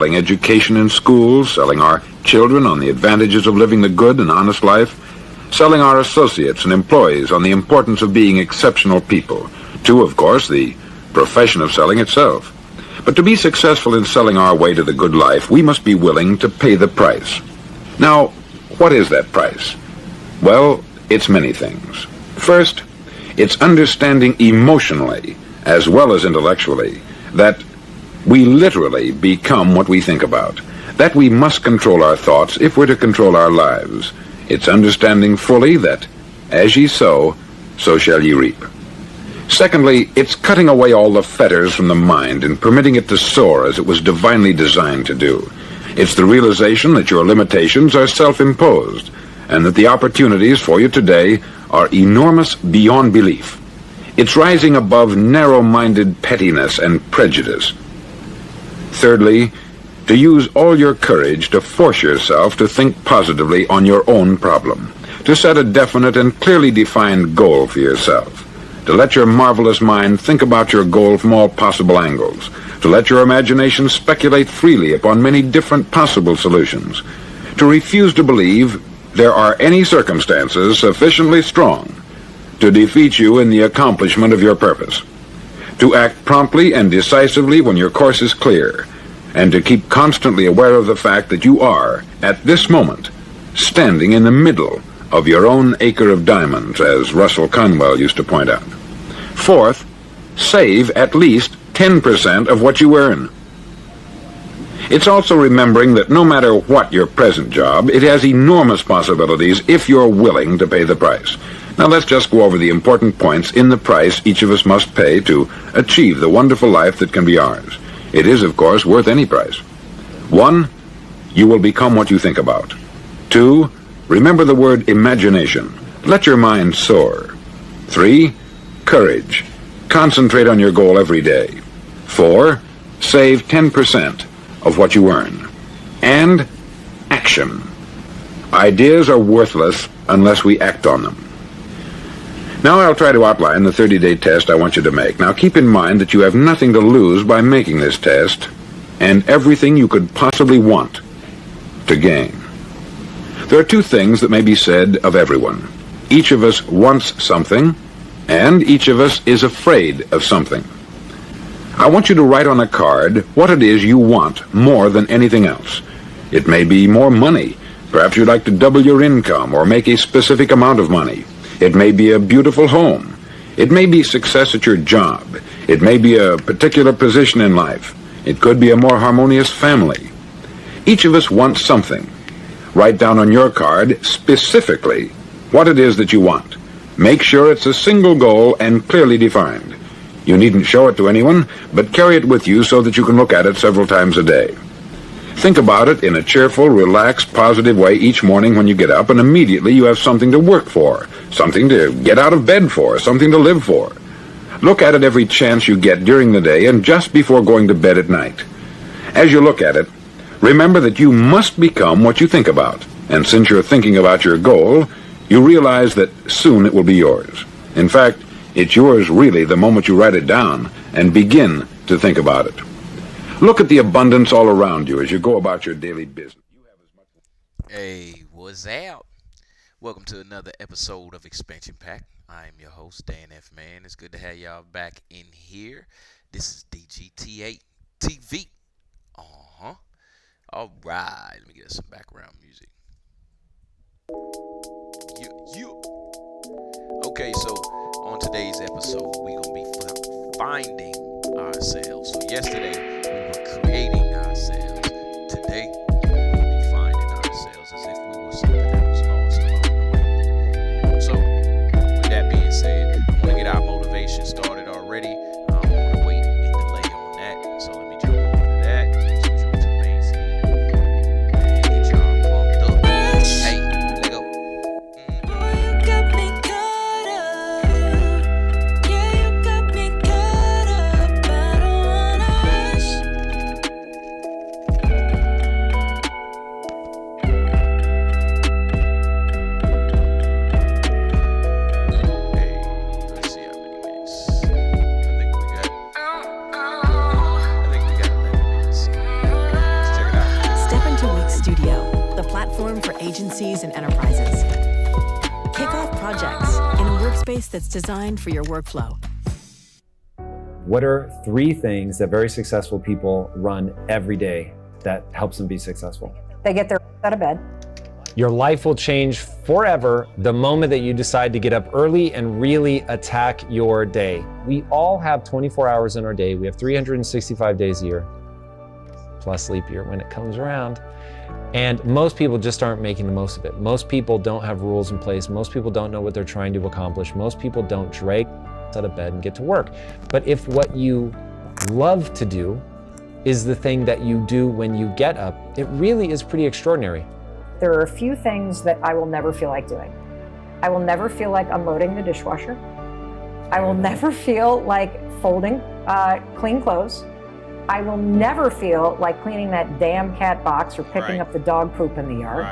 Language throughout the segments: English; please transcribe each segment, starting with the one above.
selling education in schools, selling our children on the advantages of living the good and honest life, selling our associates and employees on the importance of being exceptional people, to, of course, the profession of selling itself. But to be successful in selling our way to the good life, we must be willing to pay the price. Now, what is that price? Well, it's many things. First, it's understanding emotionally, as well as intellectually, that we literally become what we think about, that we must control our thoughts if we're to control our lives. It's understanding fully that, as ye sow, so shall ye reap. Secondly, it's cutting away all the fetters from the mind and permitting it to soar as it was divinely designed to do. It's the realization that your limitations are self-imposed, and that the opportunities for you today are enormous beyond belief. It's rising above narrow-minded pettiness and prejudice. Thirdly, to use all your courage to force yourself to think positively on your own problem, to set a definite and clearly defined goal for yourself, to let your marvelous mind think about your goal from all possible angles, to let your imagination speculate freely upon many different possible solutions, to refuse to believe there are any circumstances sufficiently strong to defeat you in the accomplishment of your purpose, to act promptly and decisively when your course is clear, and to keep constantly aware of the fact that you are, at this moment, standing in the middle of your own acre of diamonds, as Russell Conwell used to point out. Fourth, save at least 10% of what you earn. It's also remembering that no matter what your present job, it has enormous possibilities if you're willing to pay the price. Now let's just go over the important points in the price each of us must pay to achieve the wonderful life that can be ours. It is, of course, worth any price. 1, you will become what you think about. 2, remember the word imagination. Let your mind soar. 3, courage. Concentrate on your goal every day. 4, save 10% of what you earn. And action. Ideas are worthless unless we act on them. Now I'll try to outline the 30-day test I want you to make. Now keep in mind that you have nothing to lose by making this test, and everything you could possibly want to gain. There are 2 things that may be said of everyone. Each of us wants something, and each of us is afraid of something. I want you to write on a card what it is you want more than anything else. It may be more money. Perhaps you'd like to double your income or make a specific amount of money. It may be a beautiful home. It may be success at your job. It may be a particular position in life. It could be a more harmonious family. Each of us wants something. Write down on your card specifically what it is that you want. Make sure it's a single goal and clearly defined. You needn't show it to anyone, but carry it with you so that you can look at it several times a day. Think about it in a cheerful, relaxed, positive way each morning when you get up, and immediately you have something to work for, something to get out of bed for, something to live for. Look at it every chance you get during the day and just before going to bed at night. As you look at it, remember that you must become what you think about, and since you're thinking about your goal, you realize that soon it will be yours. In fact, it's yours really the moment you write it down and begin to think about it. Look at the abundance all around you as you go about your daily business. Hey, what's up? Welcome to another episode of Expansion Pack. I am your host, Dan F. Man. It's good to have y'all back in here. This is DGTA TV. All right, let me get some background music. Okay, so on today's episode, we're going to be finding ourselves. So yesterday, we were creating ourselves. Today, we're going to be finding ourselves as if we were something that was lost along the way. So, with that being said, I want to get our motivation started already. I don't want to wait and delay on that. So let me jump over to that. Switch over to the main scene and get y'all pumped up. Hey, let go. You got me caught up. Yeah, you got me caught up. I don't wanna rush. platform for agencies and enterprises. Kick off projects in a workspace that's designed for your workflow. What are 3 things that very successful people run every day that helps them be successful? They get their out of bed. Your life will change forever the moment that you decide to get up early and really attack your day. We all have 24 hours in our day. We have 365 days a year, plus leap year when it comes around. And most people just aren't making the most of it. Most people don't have rules in place. Most people don't know what they're trying to accomplish. Most people don't drag out of bed and get to work. But if what you love to do is the thing that you do when you get up, it really is pretty extraordinary. There are a few things that I will never feel like doing. I will never feel like unloading the dishwasher. I will never feel like folding clean clothes. I will never feel like cleaning that damn cat box or picking up the dog poop in the yard.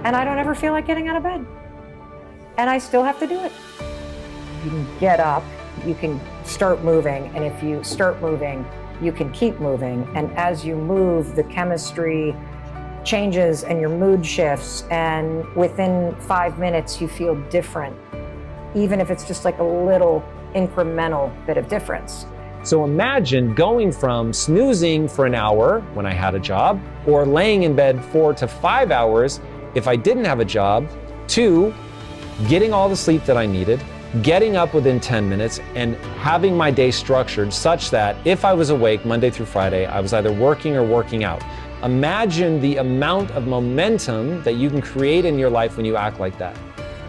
And I don't ever feel like getting out of bed. And I still have to do it. You can get up, you can start moving, and if you start moving, you can keep moving. And as you move, the chemistry changes and your mood shifts, and within 5 minutes you feel different, even if it's just like a little incremental bit of difference. So imagine going from snoozing for an hour when I had a job, or laying in bed 4 to 5 hours if I didn't have a job, to getting all the sleep that I needed, getting up within 10 minutes, and having my day structured such that if I was awake Monday through Friday, I was either working or working out. Imagine the amount of momentum that you can create in your life when you act like that.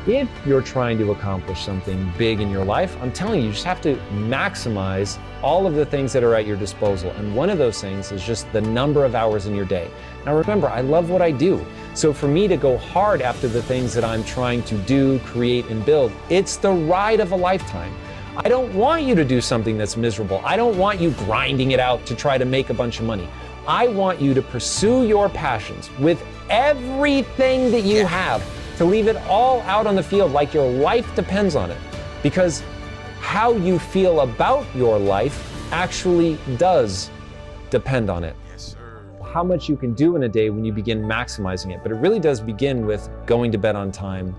If you're trying to accomplish something big in your life, I'm telling you, you just have to maximize all of the things that are at your disposal. And one of those things is just the number of hours in your day. Now remember, I love what I do. So for me to go hard after the things that I'm trying to do, create, and build, it's the ride of a lifetime. I don't want you to do something that's miserable. I don't want you grinding it out to try to make a bunch of money. I want you to pursue your passions with everything that you have, to leave it all out on the field like your life depends on it. Because how you feel about your life actually does depend on it. Yes, sir. How much you can do in a day when you begin maximizing it. But it really does begin with going to bed on time,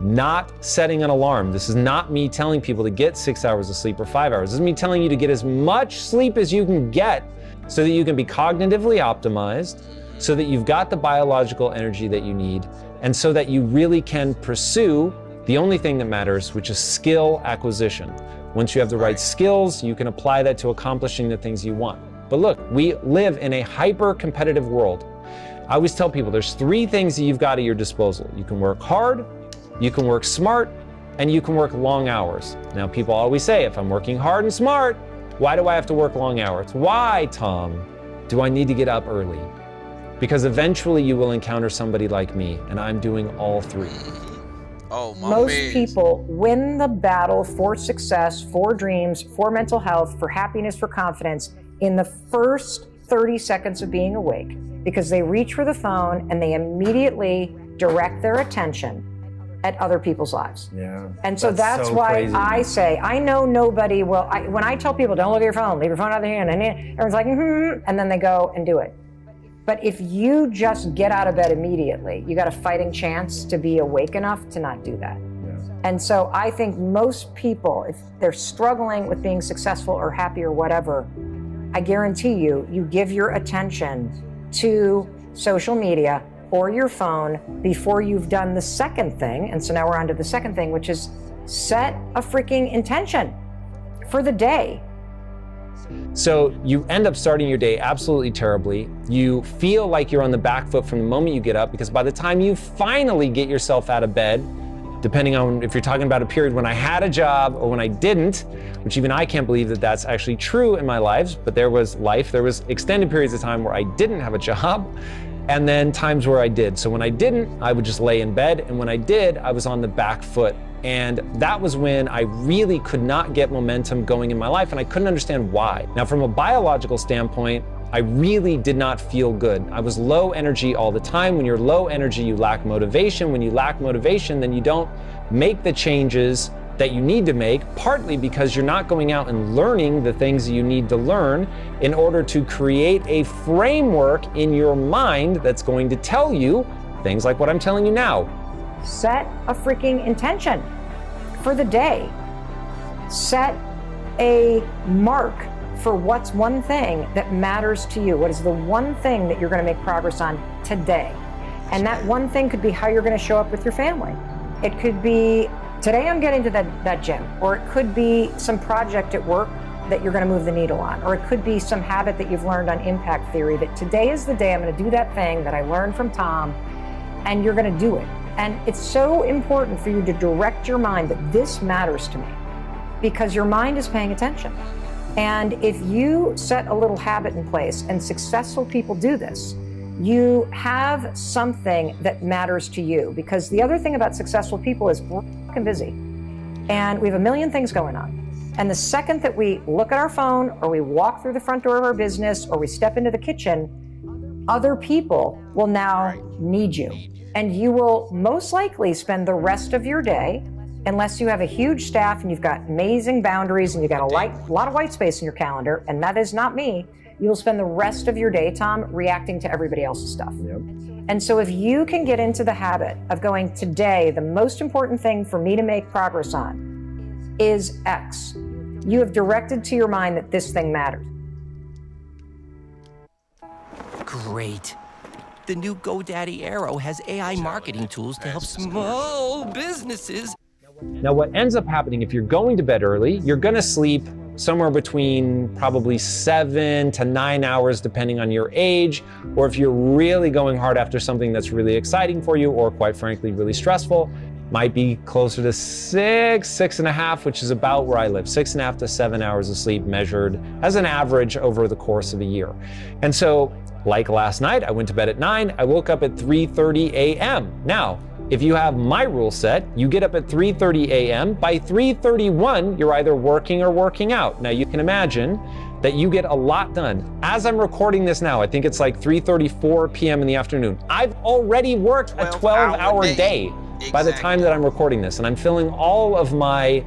not setting an alarm. This is not me telling people to get 6 hours of sleep or 5 hours. This is me telling you to get as much sleep as you can get so that you can be cognitively optimized, so that you've got the biological energy that you need, and so that you really can pursue the only thing that matters, which is skill acquisition. Once you have the right skills, you can apply that to accomplishing the things you want. But look, we live in a hyper-competitive world. I always tell people there's 3 things that you've got at your disposal. You can work hard, you can work smart, and you can work long hours. Now, people always say, if I'm working hard and smart, why do I have to work long hours? Why, Tom, do I need to get up early? Because eventually you will encounter somebody like me, and I'm doing all 3. Oh, my Most man. people win the battle for success, for dreams, for mental health, for happiness, for confidence in the first 30 seconds of being awake, because they reach for the phone and they immediately direct their attention at other people's lives. Yeah. And so that's why crazy. I say, I know nobody will, when I tell people, don't look at your phone, leave your phone out of the hand, and everyone's like, and then they go and do it. But if you just get out of bed immediately, you got a fighting chance to be awake enough to not do that. And so I think most people, if they're struggling with being successful or happy or whatever, I guarantee you, you give your attention to social media or your phone before you've done the second thing. And so now we're on to the second thing, which is set a freaking intention for the day. So you end up starting your day absolutely terribly. You feel like you're on the back foot from the moment you get up, because by the time you finally get yourself out of bed, depending on if you're talking about a period when I had a job or when I didn't, which even I can't believe that that's actually true in my life, but there was extended periods of time where I didn't have a job, and then times where I did. So when I didn't, I would just lay in bed, and when I did, I was on the back foot. And that was when I really could not get momentum going in my life, and I couldn't understand why. Now, from a biological standpoint, I really did not feel good. I was low energy all the time. When you're low energy, you lack motivation. When you lack motivation, then you don't make the changes that you need to make, partly because you're not going out and learning the things you need to learn in order to create a framework in your mind that's going to tell you Things like what I'm telling you now. Set a freaking intention for the day. Set a mark for what's one thing that matters to you. What is the one thing that you're going to make progress on today? And that one thing could be how you're going to show up with your family. It could be, today I'm getting to that gym, or it could be some project at work that you're going to move the needle on, or it could be some habit that you've learned on impact theory, that today is the day I'm going to do that thing that I learned from Tom, and you're going to do it. And it's so important for you to direct your mind that this matters to me, because your mind is paying attention. And if you set a little habit in place, and successful people do this, you have something that matters to you. Because the other thing about successful people is we're fucking busy, and we have a million things going on. And the second that we look at our phone, or we walk through the front door of our business, or we step into the kitchen, other people will now need you. And you will most likely spend the rest of your day, unless you have a huge staff and you've got amazing boundaries and you've got a lot of white space in your calendar, and that is not me, you will spend the rest of your day, Tom, reacting to everybody else's stuff. Yep. And so if you can get into the habit of going, today, the most important thing for me to make progress on is X, you have directed to your mind that this thing matters. Great. The new GoDaddy Arrow has AI marketing tools to help small businesses. Now, what ends up happening if you're going to bed early, you're going to sleep somewhere between probably 7 to 9 hours, depending on your age, or if you're really going hard after something that's really exciting for you, or quite frankly, really stressful, might be closer to 6.5, which is about where I live, 6.5 to 7 hours of sleep measured as an average over the course of a year. And so, like last night, I went to bed at 9, I woke up at 3:30 a.m. Now, if you have my rule set, you get up at 3:30 a.m. By 3:31, you're either working or working out. Now, you can imagine that you get a lot done. As I'm recording this now, I think it's like 3:34 p.m. in the afternoon. I've already worked a 12-hour day by the time that I'm recording this, and I'm filling all of my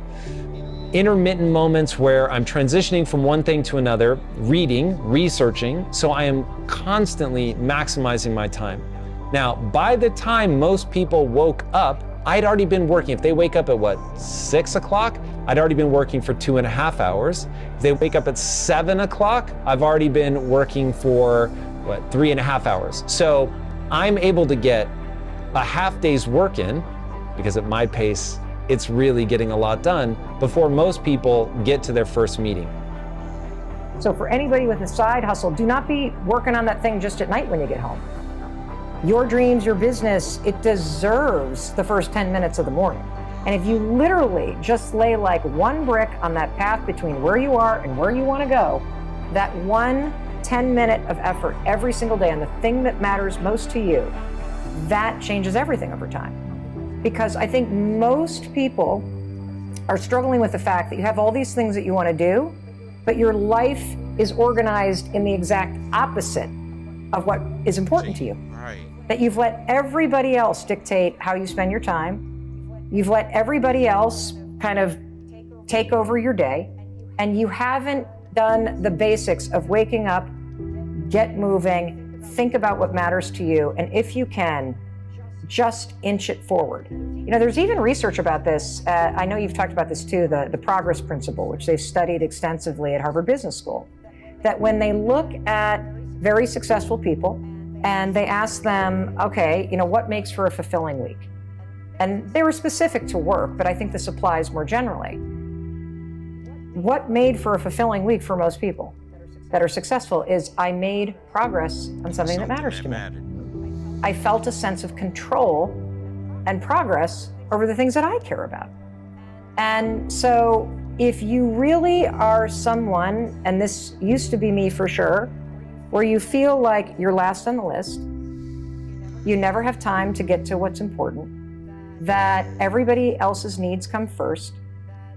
intermittent moments where I'm transitioning from one thing to another, reading, researching, so I am constantly maximizing my time. Now, by the time most people woke up, I'd already been working. If they wake up at 6 o'clock, I'd already been working for 2.5 hours. If they wake up at 7 o'clock, I've already been working for 3.5 hours. So I'm able to get a half day's work in, because at my pace, it's really getting a lot done before most people get to their first meeting. So for anybody with a side hustle, do not be working on that thing just at night when you get home. Your dreams, your business, it deserves the first 10 minutes of the morning. And if you literally just lay like one brick on that path between where you are and where you want to go, that 10-minute of effort every single day on the thing that matters most to you, that changes everything over time. Because I think most people are struggling with the fact that you have all these things that you want to do, but your life is organized in the exact opposite of what is important to you. That you've let everybody else dictate how you spend your time. You've let everybody else kind of take over your day, and you haven't done the basics of waking up, get moving, think about what matters to you, and if you can, just inch it forward. You know, there's even research about this. I know you've talked about this too, the progress principle, which they've studied extensively at Harvard Business School, that when they look at very successful people and they ask them, okay, you know, what makes for a fulfilling week? And they were specific to work, but I think this applies more generally. What made for a fulfilling week for most people that are successful is I made progress on something that matters to me. I felt a sense of control and progress over the things that I care about. And so if you really are someone, and this used to be me for sure, where you feel like you're last on the list, you never have time to get to what's important, that everybody else's needs come first,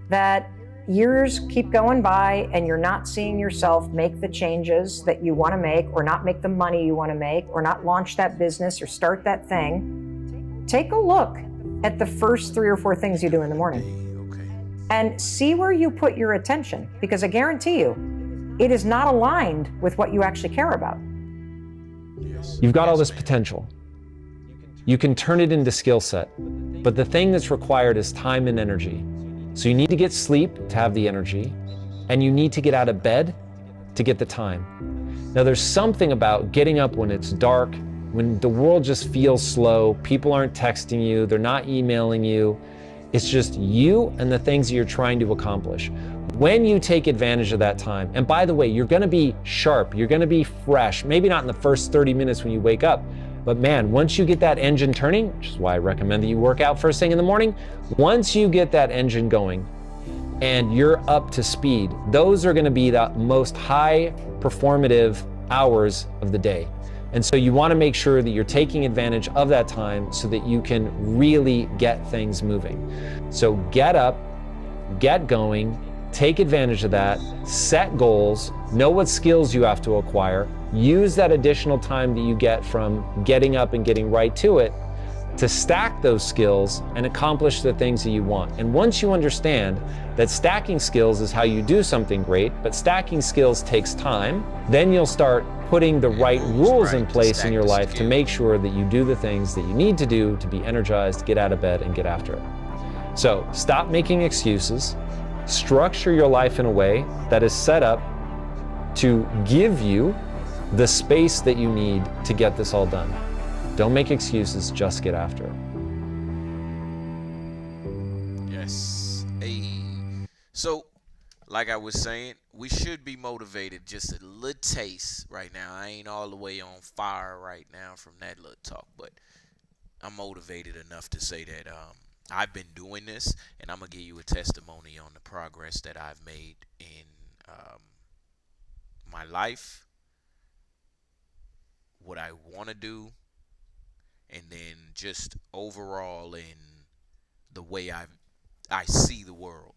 that years keep going by and you're not seeing yourself make the changes that you want to make, or not make the money you want to make, or not launch that business or start that thing, take a look at the first 3 or 4 things you do in the morning and see where you put your attention, because I guarantee you, it is not aligned with what you actually care about. You've got all this potential. You can turn it into skill set, but the thing that's required is time and energy. So you need to get sleep to have the energy, and you need to get out of bed to get the time. Now, there's something about getting up when it's dark, when the world just feels slow, people aren't texting you, they're not emailing you. It's just you and the things that you're trying to accomplish. When you take advantage of that time, and by the way, you're gonna be sharp, you're gonna be fresh, maybe not in the first 30 minutes when you wake up, but man, once you get that engine turning, which is why I recommend that you work out first thing in the morning, once you get that engine going and you're up to speed, those are gonna be the most high performative hours of the day. And so you wanna make sure that you're taking advantage of that time so that you can really get things moving. So get up, get going, take advantage of that, set goals, know what skills you have to acquire, use that additional time that you get from getting up and getting right to it to stack those skills and accomplish the things that you want. And once you understand that stacking skills is how you do something great, but stacking skills takes time, then you'll start putting the right rules in place in your life to make sure that you do the things that you need to do to be energized, get out of bed, and get after it. So stop making excuses, structure your life in a way that is set up to give you the space that you need to get this all done. Don't make excuses, just get after it. Yes. Hey. So, like I was saying, we should be motivated just a little taste right now. I ain't all the way on fire right now from that little talk, but I'm motivated enough to say that I've been doing this, and I'm going to give you a testimony on the progress that I've made in my life, what I want to do, and then just overall in the way I see the world.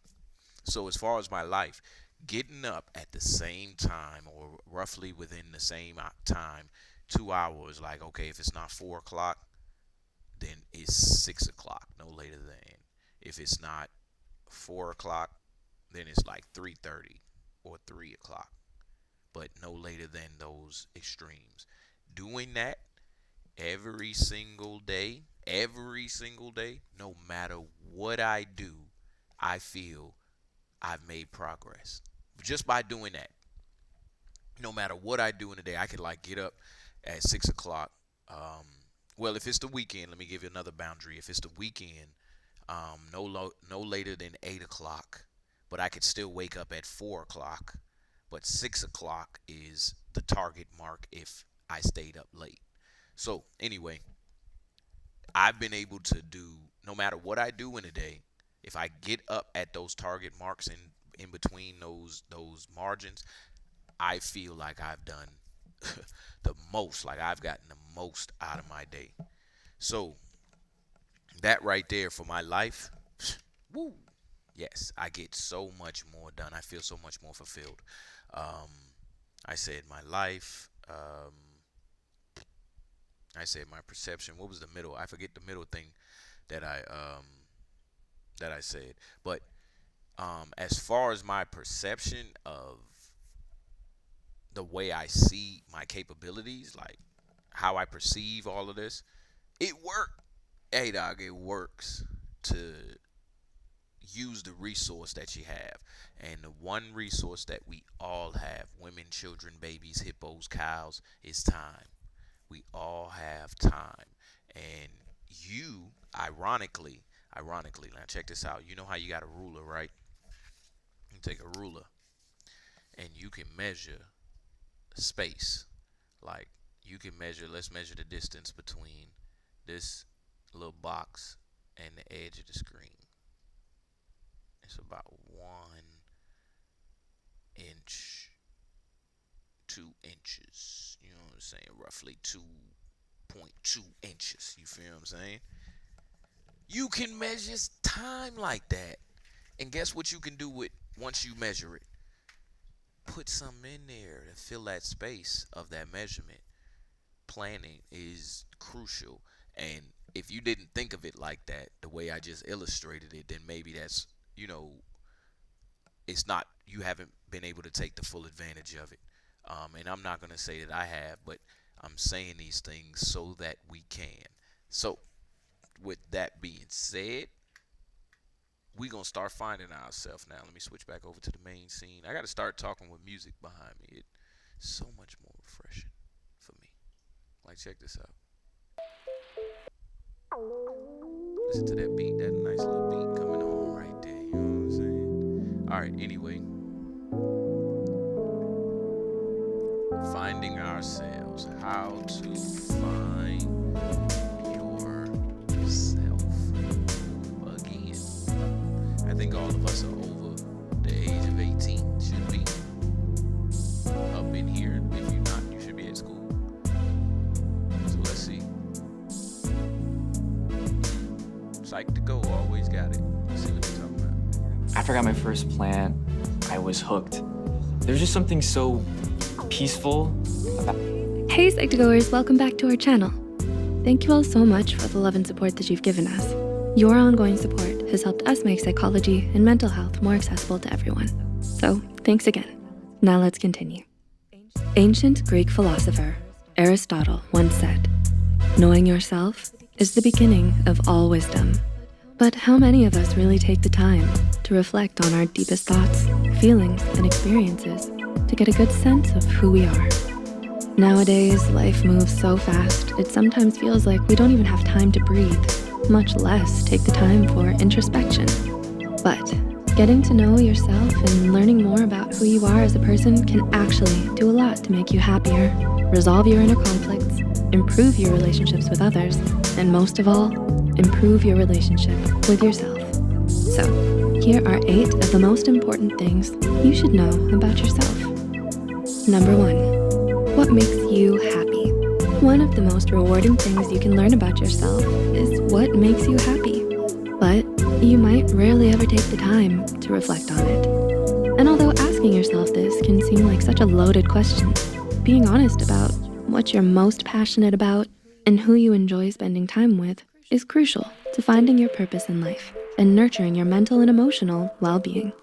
So as far as my life, getting up at the same time or roughly within the same time, 2 hours, like, okay, if it's not 4 o'clock, then it's 6 o'clock, no later than. If it's not 4 o'clock, then it's like 3:30 or 3 o'clock, but no later than those extremes. Doing that every single day, no matter what I do, I feel I've made progress. Just by doing that. No matter what I do in the day, I could like get up at 6 o'clock. Well, if it's the weekend, let me give you another boundary. If it's the weekend, no later than 8 o'clock, but I could still wake up at 4 o'clock. But 6 o'clock is the target mark if I stayed up late. So anyway, I've been able to do, no matter what I do in a day, if I get up at those target marks in between those margins, I feel like I've done the most, like I've gotten the most out of my day. So that right there for my life, woo, yes, I get so much more done. I feel so much more fulfilled. I said my life. I said my perception. What was the middle? I forget the middle thing that I said. But as far as my perception of the way I see my capabilities, like how I perceive all of this, it worked. Hey, dog, it works to use the resource that you have. And the one resource that we all have, women, children, babies, hippos, cows, is time. We all have time. And you, ironically, now check this out. You know how you got a ruler, right? You take a ruler and you can measure space. Like you can measure, let's measure the distance between this little box and the edge of the screen. It's about 1 inch, 2 inches. You know what I'm saying? Roughly 2.2 inches. You feel what I'm saying? You can measure time like that. And guess what you can do with once you measure it? Put something in there to fill that space of that measurement. Planning is crucial. And if you didn't think of it like that, the way I just illustrated it, then maybe that's, it's not, you haven't been able to take the full advantage of it. And I'm not going to say that I have, but I'm saying these things so that we can. So with that being said, we gonna start finding ourselves now. Let me switch back over to the main scene. I gotta start talking with music behind me. It's so much more refreshing for me. Like, check this out. Listen to that beat, that nice little beat coming on right there. You know what I'm saying? All right. Anyway, finding ourselves. How to find yourself again. I think all of us are over the age of 18. Should be up in here. If you're not, you should be at school. So let's see. Psyched to go. Always got it. Let's see what they're talking about. After I got my first plant, I was hooked. There's just something so peaceful about. Hey Psych2Goers, welcome back to our channel. Thank you all so much for the love and support that you've given us. Your ongoing support has helped us make psychology and mental health more accessible to everyone. So thanks again. Now let's continue. Ancient Greek philosopher Aristotle once said, "Knowing yourself is the beginning of all wisdom." But how many of us really take the time to reflect on our deepest thoughts, feelings, and experiences to get a good sense of who we are? Nowadays, life moves so fast, it sometimes feels like we don't even have time to breathe, much less take the time for introspection. But getting to know yourself and learning more about who you are as a person can actually do a lot to make you happier, resolve your inner conflicts, improve your relationships with others, and most of all, improve your relationship with yourself. So, here are 8 of the most important things you should know about yourself. Number 1, what makes you happy? One of the most rewarding things you can learn about yourself is what makes you happy. But you might rarely ever take the time to reflect on it. And although asking yourself this can seem like such a loaded question, being honest about what you're most passionate about and who you enjoy spending time with is crucial to finding your purpose in life and nurturing your mental and emotional well-being.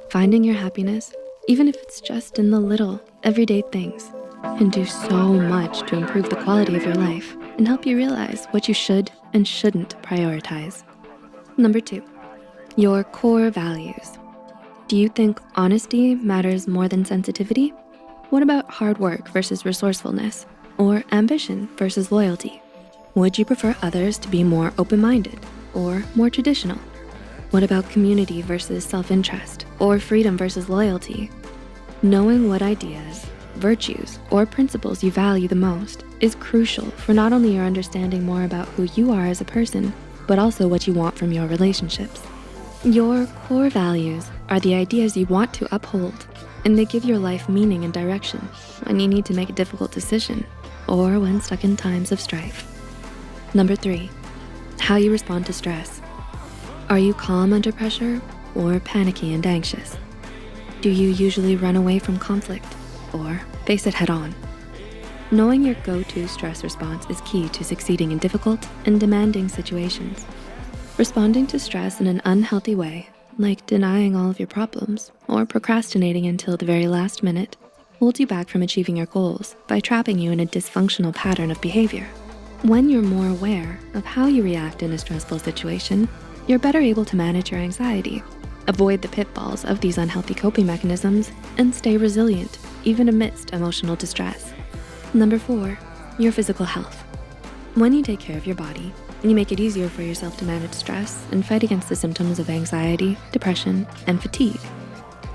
Finding your happiness, even if it's just in the little, everyday things, can do so much to improve the quality of your life and help you realize what you should and shouldn't prioritize. Number 2, your core values. Do you think honesty matters more than sensitivity? What about hard work versus resourcefulness, or ambition versus loyalty? Would you prefer others to be more open-minded or more traditional? What about community versus self-interest, or freedom versus loyalty? Knowing what ideas, virtues, or principles you value the most is crucial for not only your understanding more about who you are as a person, but also what you want from your relationships. Your core values are the ideas you want to uphold, and they give your life meaning and direction when you need to make a difficult decision or when stuck in times of strife. Number 3, how you respond to stress. Are you calm under pressure or panicky and anxious? Do you usually run away from conflict or face it head on? Knowing your go-to stress response is key to succeeding in difficult and demanding situations. Responding to stress in an unhealthy way, like denying all of your problems or procrastinating until the very last minute, holds you back from achieving your goals by trapping you in a dysfunctional pattern of behavior. When you're more aware of how you react in a stressful situation, you're better able to manage your anxiety, avoid the pitfalls of these unhealthy coping mechanisms, and stay resilient even amidst emotional distress. Number 4, your physical health. When you take care of your body, you make it easier for yourself to manage stress and fight against the symptoms of anxiety, depression, and fatigue.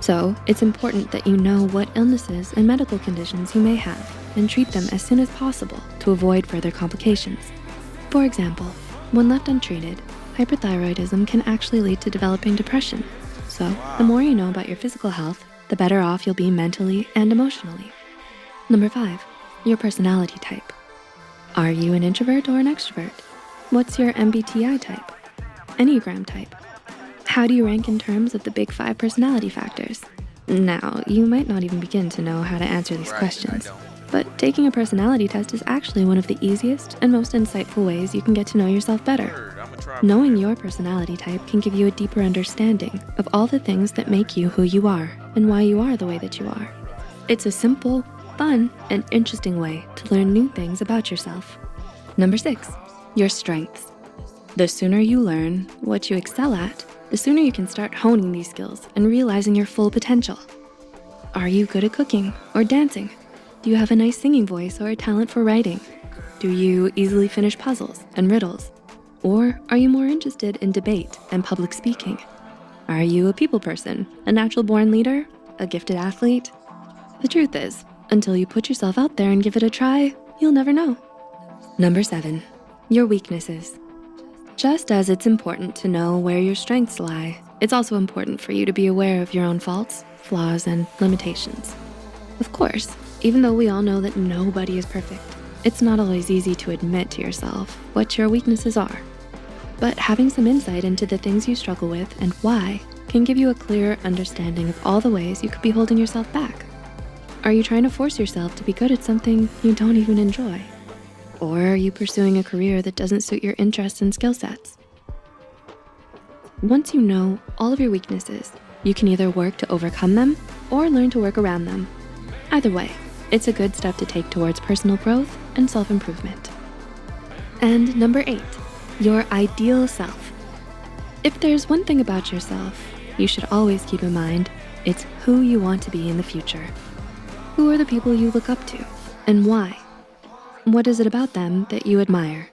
So it's important that you know what illnesses and medical conditions you may have and treat them as soon as possible to avoid further complications. For example, when left untreated, hyperthyroidism can actually lead to developing depression. So the more you know about your physical health, the better off you'll be mentally and emotionally. Number 5, your personality type. Are you an introvert or an extrovert? What's your MBTI type? Enneagram type? How do you rank in terms of the big 5 personality factors? Now, you might not even begin to know how to answer these questions, but taking a personality test is actually one of the easiest and most insightful ways you can get to know yourself better. Knowing your personality type can give you a deeper understanding of all the things that make you who you are and why you are the way that you are. It's a simple, fun, and interesting way to learn new things about yourself. Number 6, your strengths. The sooner you learn what you excel at, the sooner you can start honing these skills and realizing your full potential. Are you good at cooking or dancing? Do you have a nice singing voice or a talent for writing? Do you easily finish puzzles and riddles? Or are you more interested in debate and public speaking? Are you a people person, a natural born leader, a gifted athlete? The truth is, until you put yourself out there and give it a try, you'll never know. Number 7, your weaknesses. Just as it's important to know where your strengths lie, it's also important for you to be aware of your own faults, flaws, and limitations. Of course, even though we all know that nobody is perfect, it's not always easy to admit to yourself what your weaknesses are. But having some insight into the things you struggle with and why can give you a clearer understanding of all the ways you could be holding yourself back. Are you trying to force yourself to be good at something you don't even enjoy? Or are you pursuing a career that doesn't suit your interests and skill sets? Once you know all of your weaknesses, you can either work to overcome them or learn to work around them. Either way, it's a good step to take towards personal growth and self-improvement. And number 8, your ideal self. If there's one thing about yourself, you should always keep in mind, it's who you want to be in the future. Who are the people you look up to and why? What is it about them that you admire?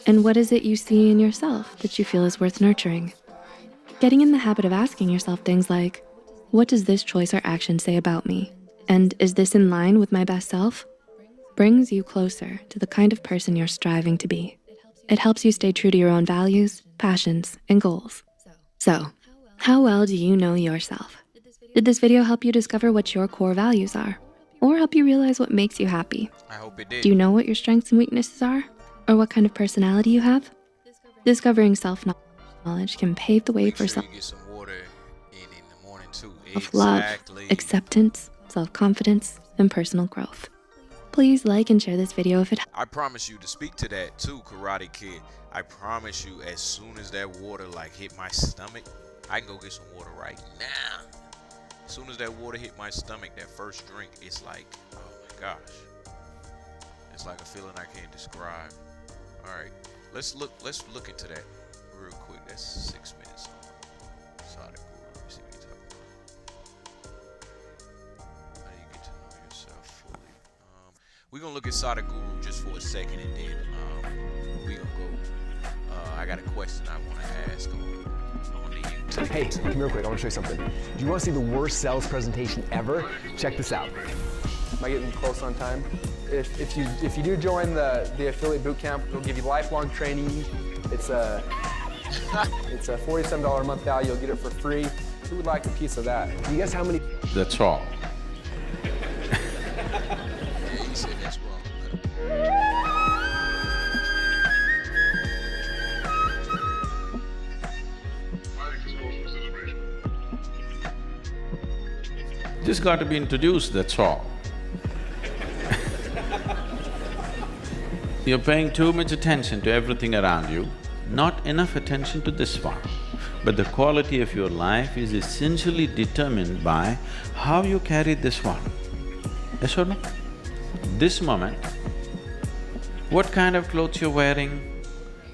And what is it you see in yourself that you feel is worth nurturing? Getting in the habit of asking yourself things like, what does this choice or action say about me? And is this in line with my best self? Brings you closer to the kind of person you're striving to be. It helps you stay true to your own values, passions, and goals. So, how well do you know yourself? Did this video help you discover what your core values are? Or help you realize what makes you happy? I hope it did. Do you know what your strengths and weaknesses are? Or what kind of personality you have? Discovering self-knowledge can pave the way Make for sure you get some water in the morning too. self-love, acceptance, self-confidence, and personal growth. Please like and share this video if it I promise you to speak to that too, Karate Kid. I promise you, as soon as that water like hit my stomach, I can go get some water right now. As soon as that water hit my stomach, that first drink, it's like, oh my gosh. It's like a feeling I can't describe. All right, let's look into that real quick. That's 6 minutes. Sada Guru. Let me see what he's talking about. How do you get to know yourself fully? We're gonna look at Sada Guru just for a second, and then we gonna go. I got a question I want to ask on the YouTube. Hey, come here real quick. I want to show you something. Do you want to see the worst sales presentation ever? Check this out. Am I getting close on time? If you do join the affiliate bootcamp, it'll give you lifelong training. It's a $47 a month value. You'll get it for free. Who would like a piece of that? Do you guess how many? That's all. Yeah, he said that's wrong. Just got to be introduced, that's all. You're paying too much attention to everything around you, not enough attention to this one. But the quality of your life is essentially determined by how you carry this one. Yes or no? This moment, what kind of clothes you're wearing,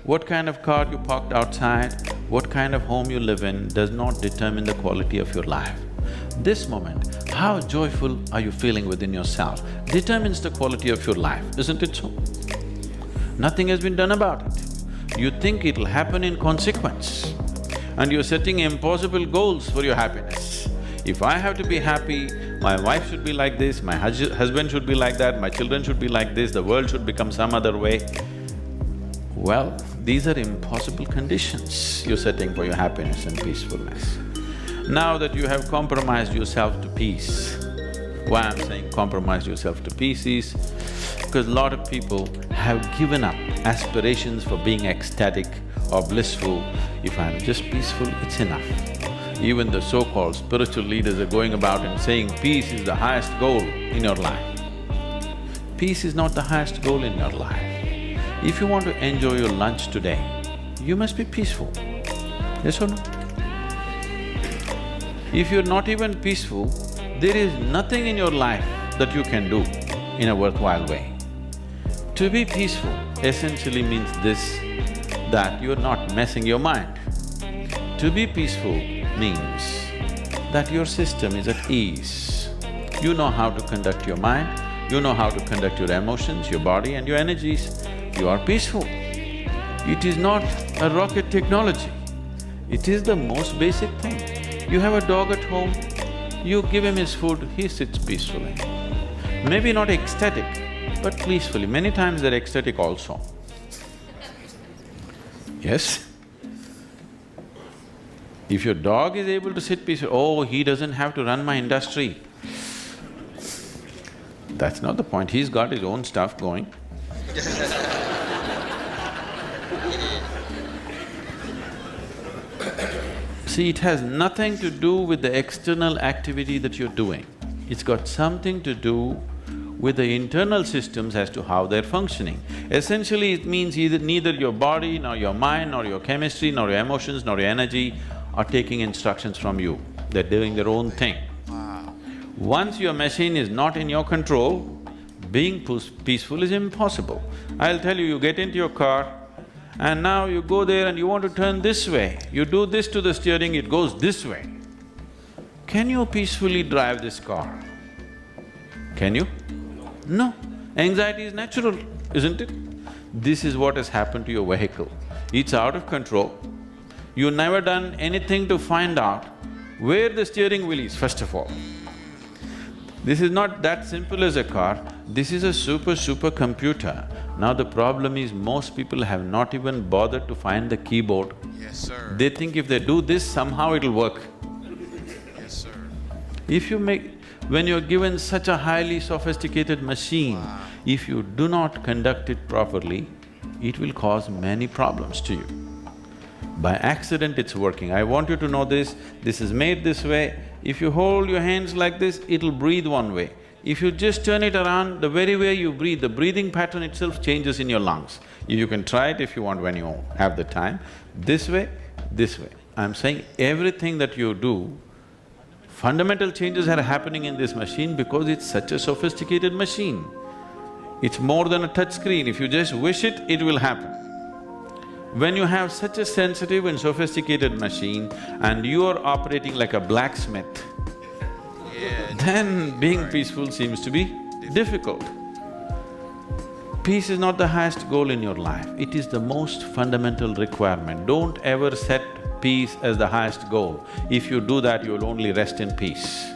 what kind of car you parked outside, what kind of home you live in does not determine the quality of your life. This moment, how joyful are you feeling within yourself determines the quality of your life, isn't it so? Nothing has been done about it. You think it'll happen in consequence, and you're setting impossible goals for your happiness. If I have to be happy, my wife should be like this, my husband should be like that, my children should be like this, the world should become some other way. Well, these are impossible conditions you're setting for your happiness and peacefulness. Now that you have compromised yourself to peace, why I'm saying compromise yourself to peace is because a lot of people have given up aspirations for being ecstatic or blissful. If I'm just peaceful, it's enough. Even the so-called spiritual leaders are going about and saying peace is the highest goal in your life. Peace is not the highest goal in your life. If you want to enjoy your lunch today, you must be peaceful. Yes or no? If you're not even peaceful, there is nothing in your life that you can do in a worthwhile way. To be peaceful essentially means this, that you're not messing your mind. To be peaceful means that your system is at ease. You know how to conduct your mind, you know how to conduct your emotions, your body and your energies. You are peaceful. It is not a rocket technology. It is the most basic thing. You have a dog at home, you give him his food, he sits peacefully. Maybe not ecstatic, but peacefully. Many times they're ecstatic also. Yes? If your dog is able to sit peacefully, oh, he doesn't have to run my industry. That's not the point, he's got his own stuff going. See, it has nothing to do with the external activity that you're doing. It's got something to do with the internal systems as to how they're functioning. Essentially, it means neither your body, nor your mind, nor your chemistry, nor your emotions, nor your energy are taking instructions from you. They're doing their own thing. Once your machine is not in your control, being peaceful is impossible. I'll tell you, you get into your car and now you go there and you want to turn this way. You do this to the steering, it goes this way. Can you peacefully drive this car? Can you? No. Anxiety is natural, isn't it? This is what has happened to your vehicle. It's out of control. You've never done anything to find out where the steering wheel is, first of all. This is not that simple as a car, this is a super computer. Now the problem is most people have not even bothered to find the keyboard. Yes, sir. They think if they do this, somehow it'll work. Yes, sir. If you when you're given such a highly sophisticated machine, if you do not conduct it properly, it will cause many problems to you. By accident it's working. I want you to know this is made this way. If you hold your hands like this, it'll breathe one way. If you just turn it around, the very way you breathe, the breathing pattern itself changes in your lungs. You can try it if you want when you have the time. This way, this way. I'm saying everything that you do, fundamental changes are happening in this machine because it's such a sophisticated machine. It's more than a touch screen. If you just wish it, it will happen. When you have such a sensitive and sophisticated machine and you are operating like a blacksmith, then being peaceful seems to be difficult. Peace is not the highest goal in your life, it is the most fundamental requirement. Don't ever set peace as the highest goal. If you do that, you will only rest in peace.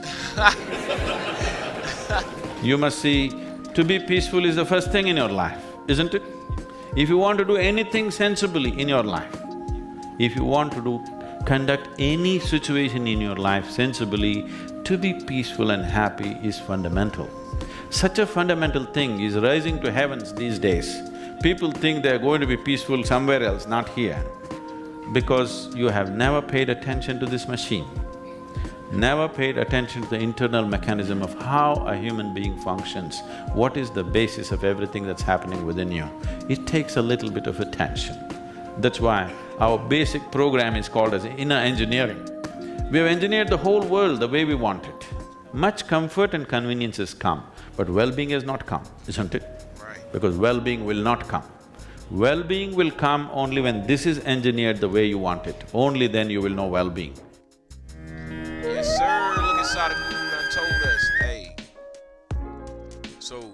You must see, to be peaceful is the first thing in your life, isn't it? If you want to do anything sensibly in your life, if you want to conduct any situation in your life sensibly, to be peaceful and happy is fundamental. Such a fundamental thing is rising to heavens these days. People think they're going to be peaceful somewhere else, not here, because you have never paid attention to this machine, never paid attention to the internal mechanism of how a human being functions, what is the basis of everything that's happening within you. It takes a little bit of attention. That's why our basic program is called as inner engineering. We have engineered the whole world the way we want it. Much comfort and convenience has come, but well-being has not come, isn't it? Right. Because well-being will not come. Well-being will come only when this is engineered the way you want it. Only then you will know well-being. Yes, sir. Look inside of who done told us, hey. So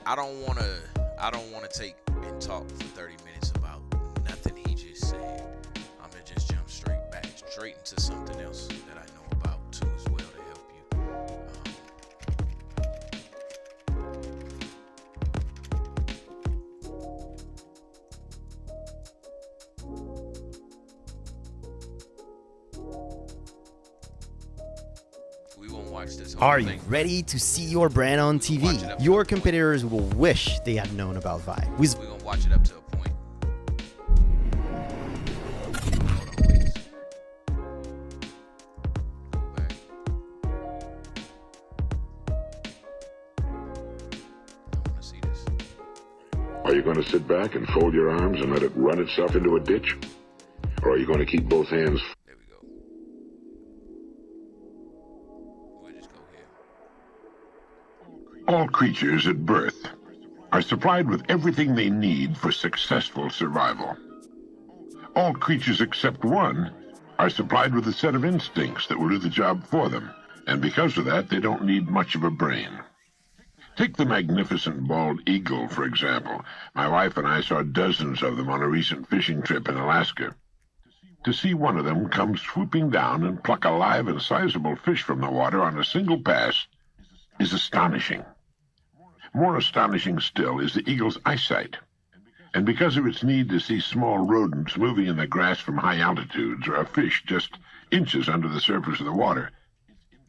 I don't wanna take and talk for 30 minutes about nothing he just said. I'm gonna just jump straight into something else that I know about too as well to help you. We won't watch this whole Are thing. you ready to see your brand on TV? Your competitors will wish they had known about Vi. We're gonna watch it up to a point. Are you going to sit back and fold your arms and let it run itself into a ditch? Or are you going to keep both hands? There we go. We'll just go here. All creatures at birth are supplied with everything they need for successful survival. All creatures except one are supplied with a set of instincts that will do the job for them, and because of that, they don't need much of a brain. Take the magnificent bald eagle, for example. My wife and I saw dozens of them on a recent fishing trip in Alaska. To see one of them come swooping down and pluck a live and sizable fish from the water on a single pass is astonishing. More astonishing still is the eagle's eyesight. And because of its need to see small rodents moving in the grass from high altitudes or a fish just inches under the surface of the water,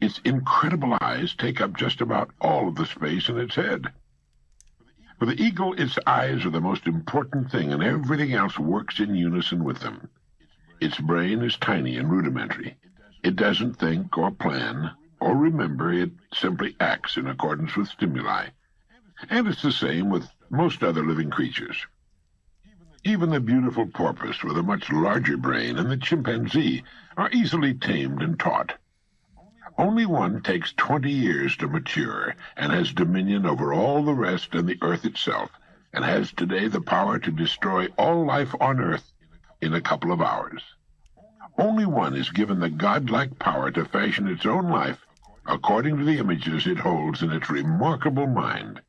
its incredible eyes take up just about all of the space in its head. For the eagle, its eyes are the most important thing, and everything else works in unison with them. Its brain is tiny and rudimentary. It doesn't think or plan or remember. It simply acts in accordance with stimuli. And it's the same with most other living creatures. Even the beautiful porpoise with a much larger brain and the chimpanzee are easily tamed and taught. Only one takes 20 years to mature and has dominion over all the rest and the earth itself, and has today the power to destroy all life on earth in a couple of hours. Only one is given the godlike power to fashion its own life according to the images it holds in its remarkable mind.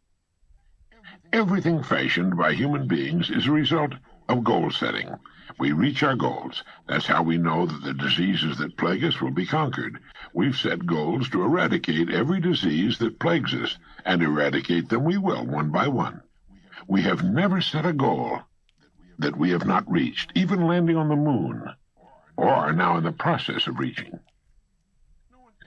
Everything fashioned by human beings is a result of goal setting. We reach our goals. That's how we know that the diseases that plague us will be conquered. We've set goals to eradicate every disease that plagues us, and eradicate them we will, one by one. We have never set a goal that we have not reached, even landing on the moon, or are now in the process of reaching.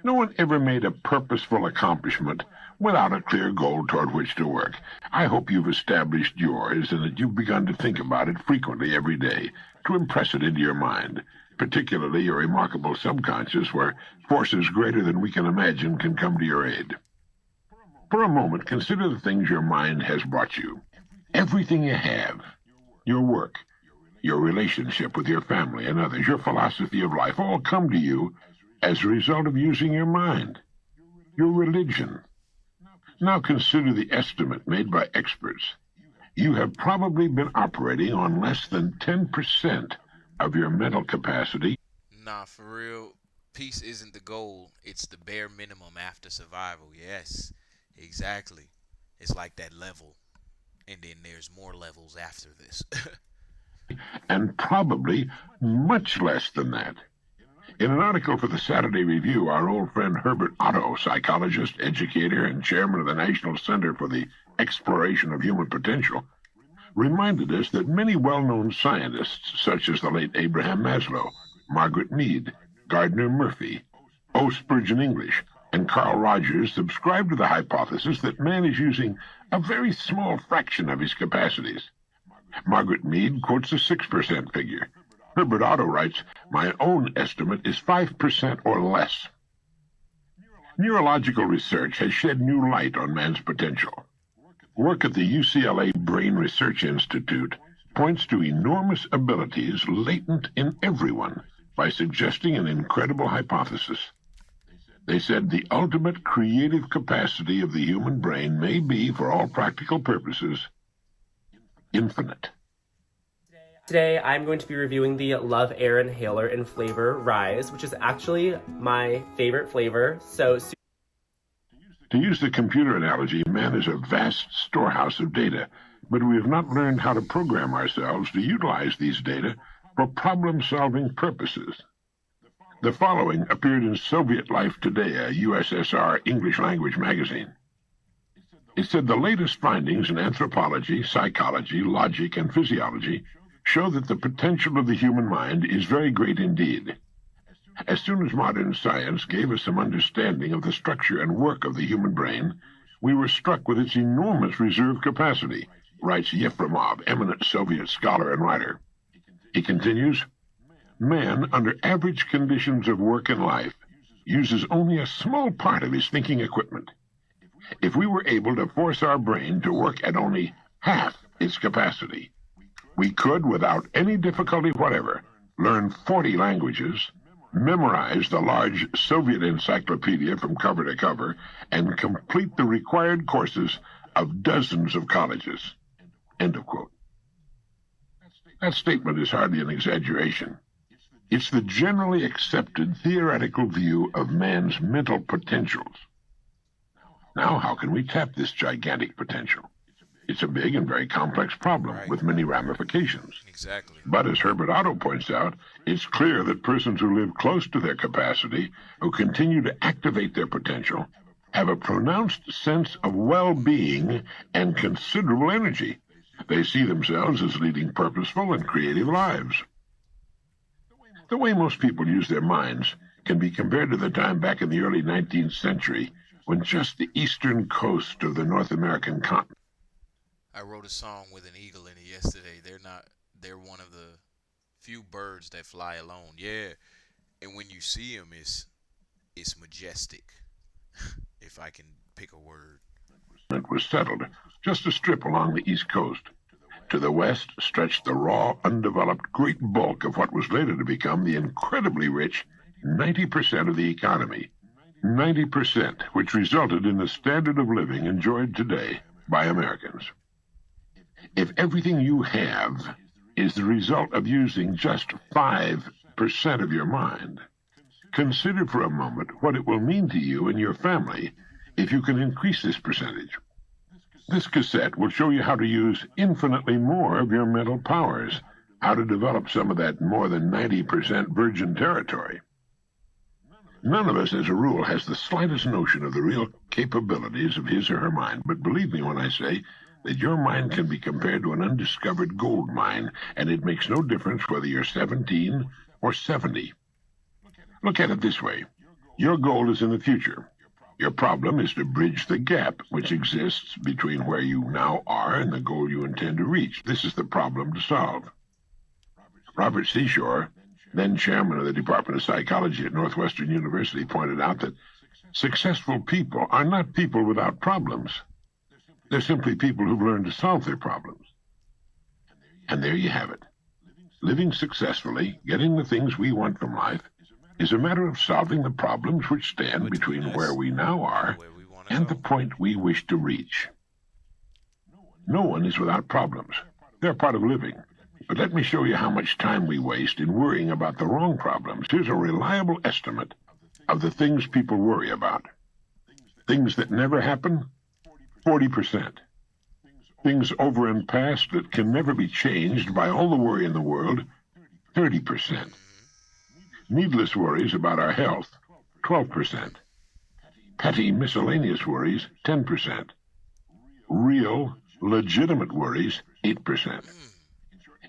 No one ever made a purposeful accomplishment without a clear goal toward which to work. I hope you've established yours and that you've begun to think about it frequently every day, to impress it into your mind, particularly your remarkable subconscious, where forces greater than we can imagine can come to your aid. For a moment, consider the things your mind has brought you. Everything you have, your work, your relationship with your family and others, your philosophy of life, all come to you as a result of using your mind. Your religion. Now consider the estimate made by experts. You have probably been operating on less than 10% of your mental capacity. Nah, for real, peace isn't the goal. It's the bare minimum after survival. Yes, exactly. It's like that level. And then there's more levels after this. And probably much less than that. In an article for the Saturday Review, our old friend Herbert Otto, psychologist, educator, and chairman of the National Center for the Exploration of Human Potential, reminded us that many well-known scientists, such as the late Abraham Maslow, Margaret Mead, Gardner Murphy, O. Spurgeon English, and Carl Rogers, subscribe to the hypothesis that man is using a very small fraction of his capacities. Margaret Mead quotes a 6% figure. Herbert Otto writes, "My own estimate is 5% or less." Neurological research has shed new light on man's potential. Work at the UCLA Brain Research Institute points to enormous abilities latent in everyone by suggesting an incredible hypothesis. They said the ultimate creative capacity of the human brain may be, for all practical purposes, infinite. Today, I'm going to be reviewing the Love Air Inhaler in flavor Rise, which is actually my favorite flavor. To use the computer analogy, man is a vast storehouse of data, but we have not learned how to program ourselves to utilize these data for problem-solving purposes. The following appeared in Soviet Life Today, a USSR English-language magazine. It said the latest findings in anthropology, psychology, logic, and physiology show that the potential of the human mind is very great indeed. As soon as modern science gave us some understanding of the structure and work of the human brain, we were struck with its enormous reserve capacity, writes Yefremov, eminent Soviet scholar and writer. He continues, "Man, under average conditions of work and life, uses only a small part of his thinking equipment. If we were able to force our brain to work at only half its capacity, we could, without any difficulty whatever, learn 40 languages, memorize the large Soviet encyclopedia from cover to cover, and complete the required courses of dozens of colleges. End of quote. That statement is hardly an exaggeration. It's the generally accepted theoretical view of man's mental potentials. Now, how can we tap this gigantic potential? It's a big and very complex problem with many ramifications. Exactly. But as Herbert Otto points out, it's clear that persons who live close to their capacity, who continue to activate their potential, have a pronounced sense of well-being and considerable energy. They see themselves as leading purposeful and creative lives. The way most people use their minds can be compared to the time back in the early 19th century when just the eastern coast of the North American continent. I wrote a song with an eagle in it yesterday. They're one of the few birds that fly alone. Yeah. And when you see them, it's majestic. If I can pick a word. It was settled, just a strip along the east coast. To the west stretched the raw, undeveloped great bulk of what was later to become the incredibly rich 90% of the economy. 90%, which resulted in the standard of living enjoyed today by Americans. If everything you have is the result of using just 5% of your mind, consider for a moment what it will mean to you and your family if you can increase this percentage. This cassette will show you how to use infinitely more of your mental powers, how to develop some of that more than 90% virgin territory. None of us, as a rule, has the slightest notion of the real capabilities of his or her mind, but believe me when I say that your mind can be compared to an undiscovered gold mine, and it makes no difference whether you're 17 or 70. Look at it this way. Your goal is in the future. Your problem is to bridge the gap which exists between where you now are and the goal you intend to reach. This is the problem to solve. Robert Seashore, then chairman of the Department of Psychology at Northwestern University, pointed out that successful people are not people without problems. They're simply people who've learned to solve their problems. And there you have it. Living successfully, getting the things we want from life, is a matter of solving the problems which stand between where we now are and the point we wish to reach. No one is without problems. They're part of living. But let me show you how much time we waste in worrying about the wrong problems. Here's a reliable estimate of the things people worry about. Things that never happen, 40%. Things over and past that can never be changed by all the worry in the world, 30%. Needless worries about our health, 12%. Petty miscellaneous worries, 10%. Real, legitimate worries, 8%.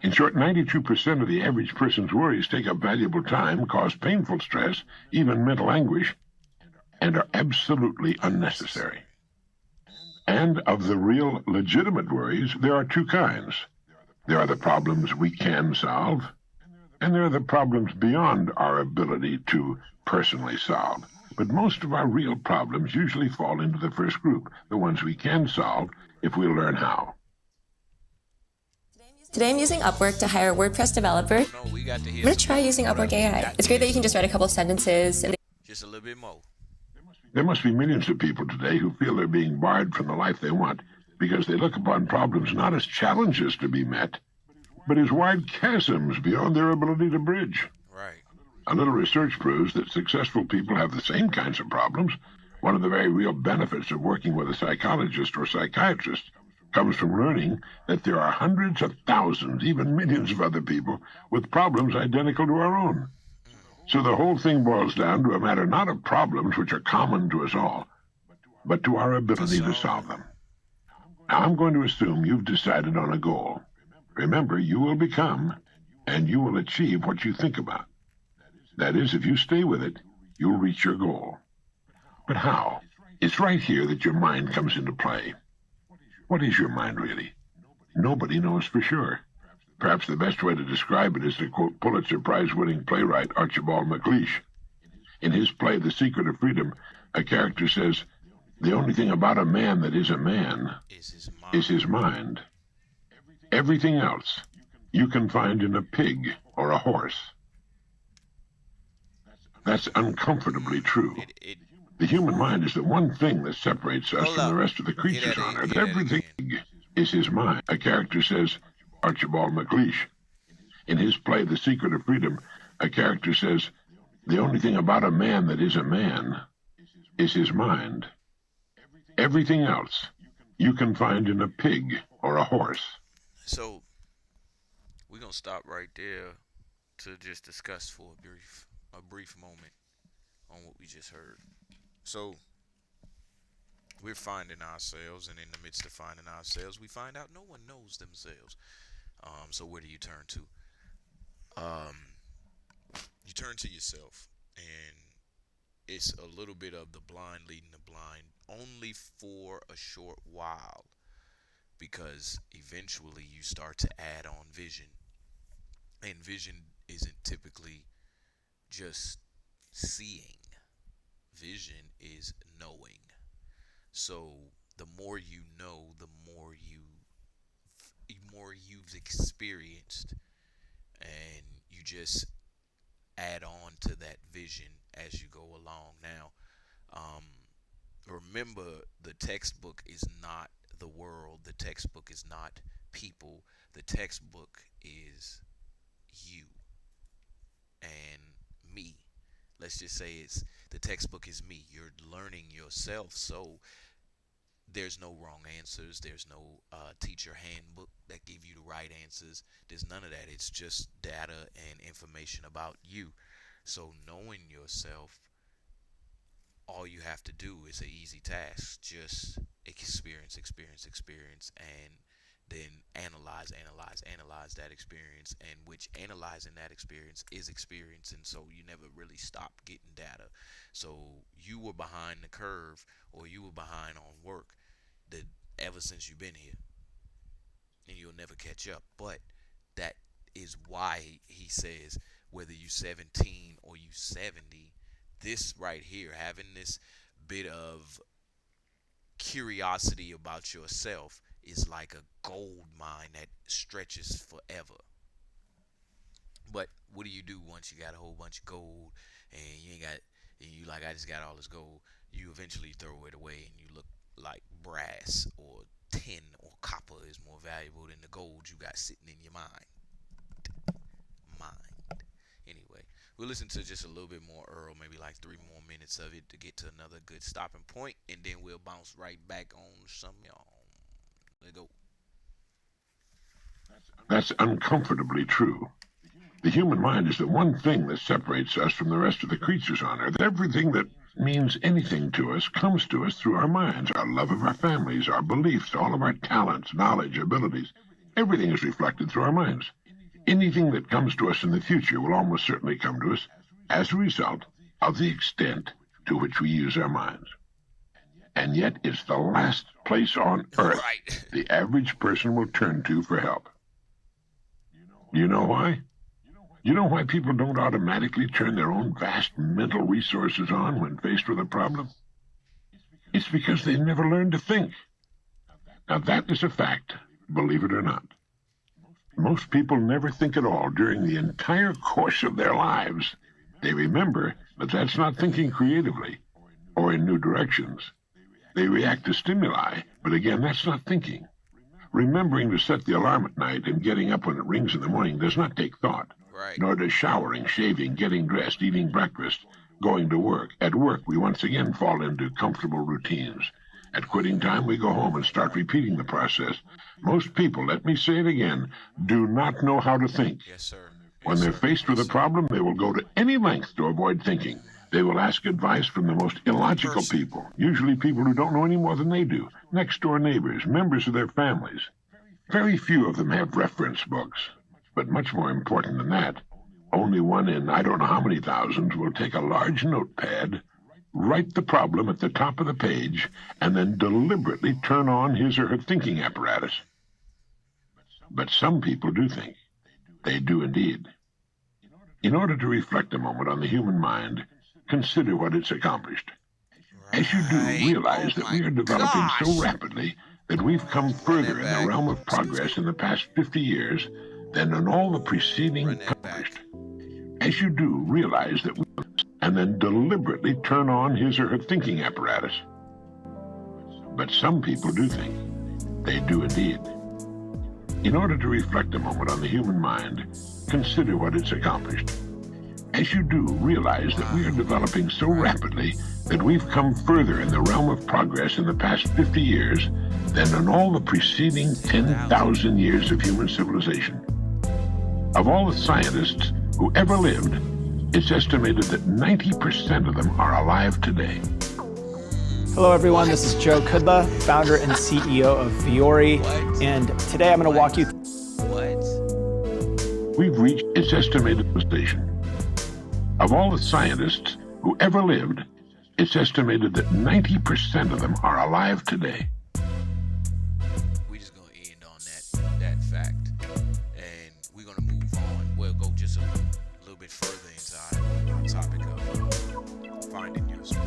In short, 92% of the average person's worries take up valuable time, cause painful stress, even mental anguish, and are absolutely unnecessary. And of the real, legitimate worries, there are two kinds. There are the problems we can solve, and there are the problems beyond our ability to personally solve. But most of our real problems usually fall into the first group, the ones we can solve if we learn how. Today I'm using Upwork to hire a WordPress developer. I'm going to try using Upwork AI. It's great that you can just write a couple sentences and just a little bit more. There must be millions of people today who feel they're being barred from the life they want because they look upon problems not as challenges to be met, but as wide chasms beyond their ability to bridge. Right. A little research proves that successful people have the same kinds of problems. One of the very real benefits of working with a psychologist or psychiatrist comes from learning that there are hundreds of thousands, even millions of other people with problems identical to our own. So the whole thing boils down to a matter not of problems which are common to us all, but to our ability to solve them. Now I'm going to assume you've decided on a goal. Remember, you will become and you will achieve what you think about. That is, if you stay with it, you'll reach your goal. But how? It's right here that your mind comes into play. What is your mind, really? Nobody knows for sure. Perhaps the best way to describe it is to quote Pulitzer Prize-winning playwright Archibald MacLeish. In his play, The Secret of Freedom, a character says, "The only thing about a man that is a man is his mind. Everything else you can find in a pig or a horse." That's uncomfortably true. The human mind is the one thing that separates us from the rest of the creatures on Earth. Everything is his mind. A character says, Archibald MacLeish. In his play, The Secret of Freedom, a character says, the only thing about a man that is a man is his mind. Everything else you can find in a pig or a horse. So we're gonna stop right there to just discuss for a brief moment on what we just heard. So we're finding ourselves, and in the midst of finding ourselves, we find out no one knows themselves. So where do you turn to? You turn to yourself, and it's a little bit of the blind leading the blind, only for a short while, because eventually you start to add on vision, and vision isn't typically just seeing. Vision is knowing. So the more you know, the more you've experienced, and you just add on to that vision as you go along. Now, remember, the textbook is not the world. The textbook is not people. The textbook is you and me. Let's just say the textbook is me. You're learning yourself, so there's no wrong answers. There's no teacher handbook that give you the right answers. There's none of that. It's just data and information about you. So knowing yourself, all you have to do is an easy task. Just experience, and then analyze that experience, and which analyzing that experience is experience, and so you never really stop getting data. So you were behind the curve, or you were behind on work ever since you've been here, and you'll never catch up. But that is why he says, whether you 17 or you 70, this right here, having this bit of curiosity about yourself, is like a gold mine that stretches forever. But what do you do once you got a whole bunch of gold, and you like, I just got all this gold? You eventually throw it away, and you look like brass or tin or copper is more valuable than the gold you got sitting in your mind. Anyway, we'll listen to just a little bit more Earl, maybe like 3 more minutes of it to get to another good stopping point, and then we'll bounce right back on some y'all. Let's go. That's uncomfortably true. The human mind is the one thing that separates us from the rest of the creatures on Earth. Everything that means anything to us comes to us through our minds. Our love of our families, our beliefs, all of our talents, knowledge, abilities. Everything is reflected through our minds. Anything that comes to us in the future will almost certainly come to us as a result of the extent to which we use our minds. And yet it's the last place on Earth the average person will turn to for help. You know why? You know why people don't automatically turn their own vast mental resources on when faced with a problem? It's because they never learned to think. Now that is a fact, believe it or not. Most people never think at all during the entire course of their lives. They remember, but that's not thinking creatively or in new directions. They react to stimuli, but again, that's not thinking. Remembering to set the alarm at night and getting up when it rings in the morning does not take thought. Nor does showering, shaving, getting dressed, eating breakfast, going to work. At work, we once again fall into comfortable routines. At quitting time, we go home and start repeating the process. Most people, let me say it again, do not know how to think. Yes, sir. When they're faced with a problem, they will go to any length to avoid thinking. They will ask advice from the most illogical people, usually people who don't know any more than they do, next-door neighbors, members of their families. Very few of them have reference books. But much more important than that, only one in I don't know how many thousands will take a large notepad, write the problem at the top of the page, and then deliberately turn on his or her thinking apparatus. But some people do think. They do indeed. In order to reflect a moment on the human mind, consider what it's accomplished. As you do, realize that we are developing so rapidly that we've come further in the realm of progress in the past 50 years than in all the preceding accomplished. As you do, realize that we and then deliberately turn on his or her thinking apparatus. But some people do think. They do indeed. In order to reflect a moment on the human mind, consider what it's accomplished. As you do, realize that we are developing so rapidly that we've come further in the realm of progress in the past 50 years than in all the preceding 10,000 years of human civilization. Of all the scientists who ever lived, it's estimated that 90% of them are alive today. Hello everyone, this is Joe Kudla, founder and CEO of Fiori, and today I'm going to walk you through. We've reached its estimated station. Of all the scientists who ever lived, it's estimated that 90% of them are alive today. We're just going to end on that fact, and we're going to move on. We'll go just a little bit further inside our topic of finding yourself.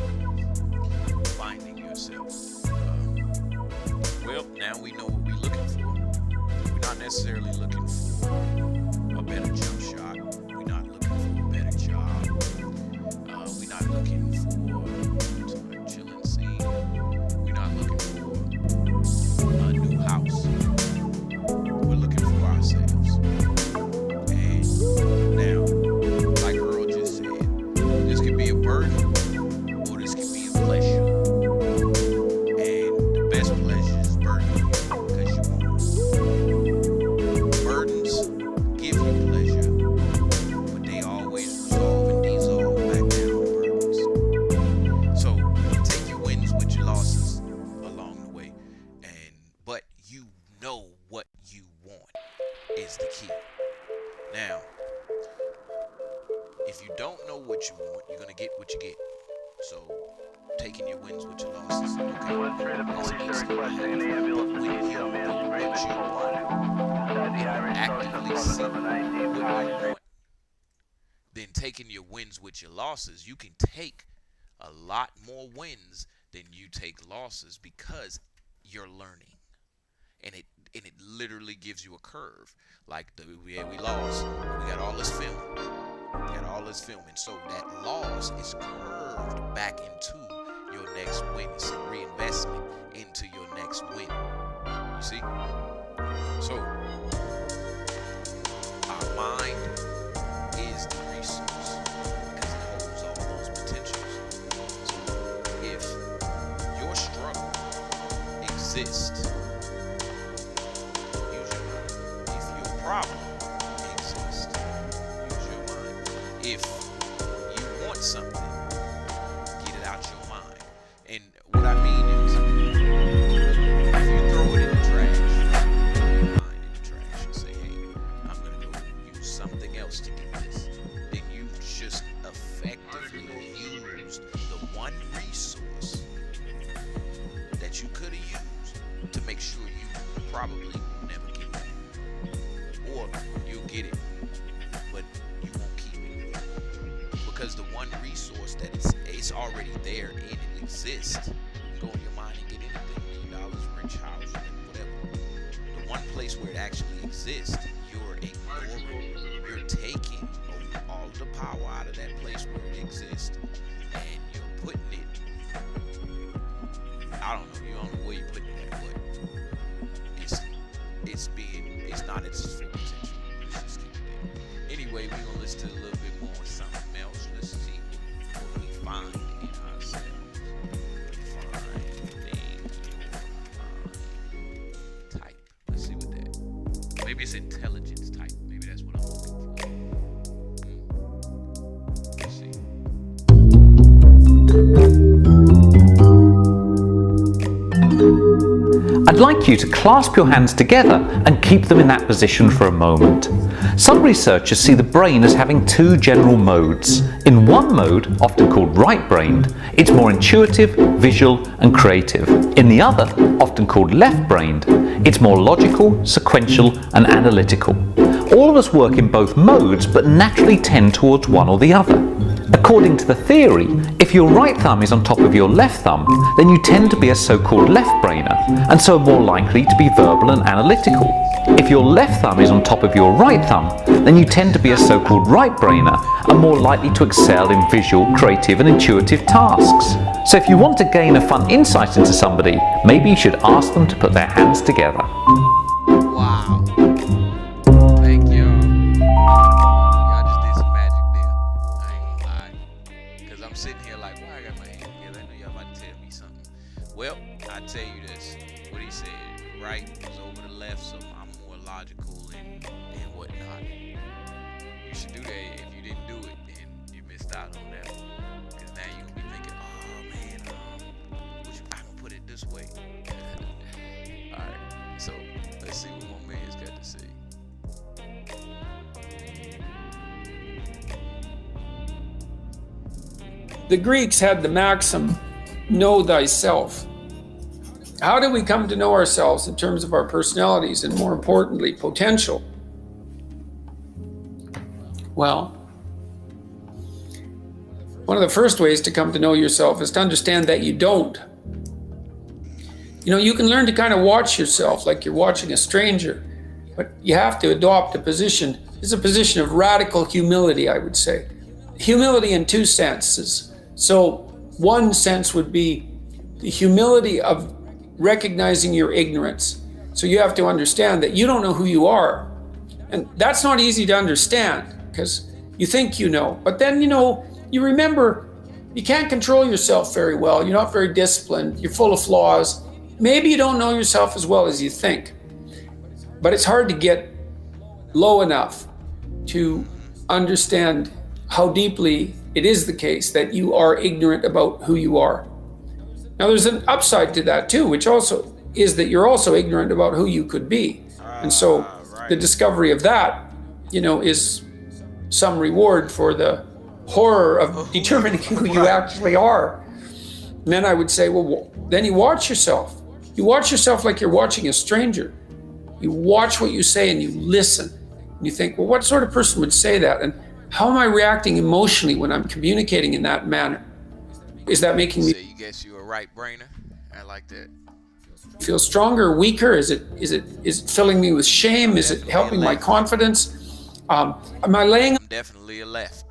Well, now we know what we're looking for. We're not necessarily looking for a better jump shot. We're not looking for a better job. We're not looking for a chilling scene. We're not looking for a new house. We're looking for ourselves. And now, like Earl just said, this could be a burden or this could be a pleasure. Then taking your wins with your losses, you can take a lot more wins than you take losses because you're learning, and it literally gives you a curve. Like we lost, but we got all this film. And so that loss is curved back into your next win. It's a reinvestment into your next win. You see? So our mind is the resource because it holds all those potentials. So if your struggle exists, use your mind. If your problem exists, use your mind. If you want something, get it out your mind. And what I mean is, if you throw it in the trash, throw your mind in the trash and say, hey, I'm going to go use something else to do this, then you've just effectively used the one resource that you could have used to make sure you probably will never get it. Or you'll get it, but you won't keep it. Because the one resource that it's already there and it exists. Go in your mind and get anything, $1 million, rich house, whatever. The one place where it actually exists, you're ignoring. You're taking all the power out of that place where it exists, and you're putting it. I don't know where you're putting it at, but it's not its full potential. Let's just keep it there. Anyway, we're gonna listen to a little bit more of something else. Let's see what we find in ourselves. Type. Let's see what that. Maybe it's intelligence type. Maybe that's what I'm looking for. Let's see. I'd like you to clasp your hands together and keep them in that position for a moment. Some researchers see the brain as having two general modes. In one mode, often called right-brained, it's more intuitive, visual, and creative. In the other, often called left-brained, it's more logical, sequential, and analytical. All of us work in both modes, but naturally tend towards one or the other. According to the theory, if your right thumb is on top of your left thumb, then you tend to be a so-called left-brainer, and so are more likely to be verbal and analytical. If your left thumb is on top of your right thumb, then you tend to be a so-called right-brainer, and more likely to excel in visual, creative, and intuitive tasks. So if you want to gain a fun insight into somebody, maybe you should ask them to put their hands together. Wow. Thank you. Y'all just did some magic there. I ain't gonna lie. Because I'm sitting here like, why I got my hand together? I know y'all about to tell me something. Well, I tell you this. What he said, right is over the left, so I'm more logical and whatnot. You should do that. If you didn't do it, then you missed out on that. Because now you're going to be thinking, oh man, I can put it this way. Alright, so let's see what my man's got to say. The Greeks had the maxim, know thyself. How do we come to know ourselves in terms of our personalities and, more importantly, potential? Well, one of the first ways to come to know yourself is to understand that you don't. You know, you can learn to kind of watch yourself like you're watching a stranger, but you have to adopt a position. It's a position of radical humility, I would say. Humility in two senses. So one sense would be the humility of recognizing your ignorance. So you have to understand that you don't know who you are. And that's not easy to understand because you think you know. But then, you remember you can't control yourself very well. You're not very disciplined. You're full of flaws. Maybe you don't know yourself as well as you think. But it's hard to get low enough to understand how deeply it is the case that you are ignorant about who you are. Now, there's an upside to that too, which also is that you're also ignorant about who you could be. And so the discovery of that, is some reward for the horror of determining who you actually are. And then I would say, well, then you watch yourself. You watch yourself like you're watching a stranger. You watch what you say and you listen. And you think, well, what sort of person would say that? And how am I reacting emotionally when I'm communicating in that manner? Is that making me guess you're a right brainer? I like that. feel stronger, weaker? Is it filling me with shame? Is it helping my confidence? Am I laying? I'm definitely a left.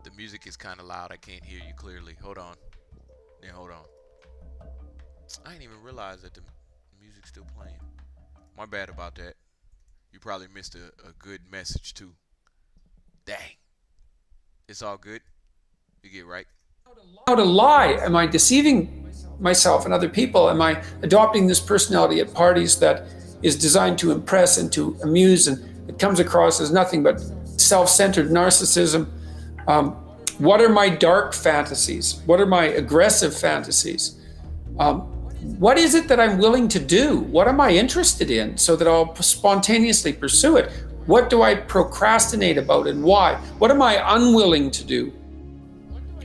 The music is kind of loud. I can't hear you clearly. Hold on. Then hold on. I didn't even realize that the music's still playing. My bad about that. You probably missed a good message too. Dang. It's all good. You get right. How to lie? Am I deceiving myself and other people? Am I adopting this personality at parties that is designed to impress and to amuse, and it comes across as nothing but self-centered narcissism? What are my dark fantasies? What are my aggressive fantasies? What is it that I'm willing to do? What am I interested in so that I'll spontaneously pursue it? What do I procrastinate about and why? What am I unwilling to do?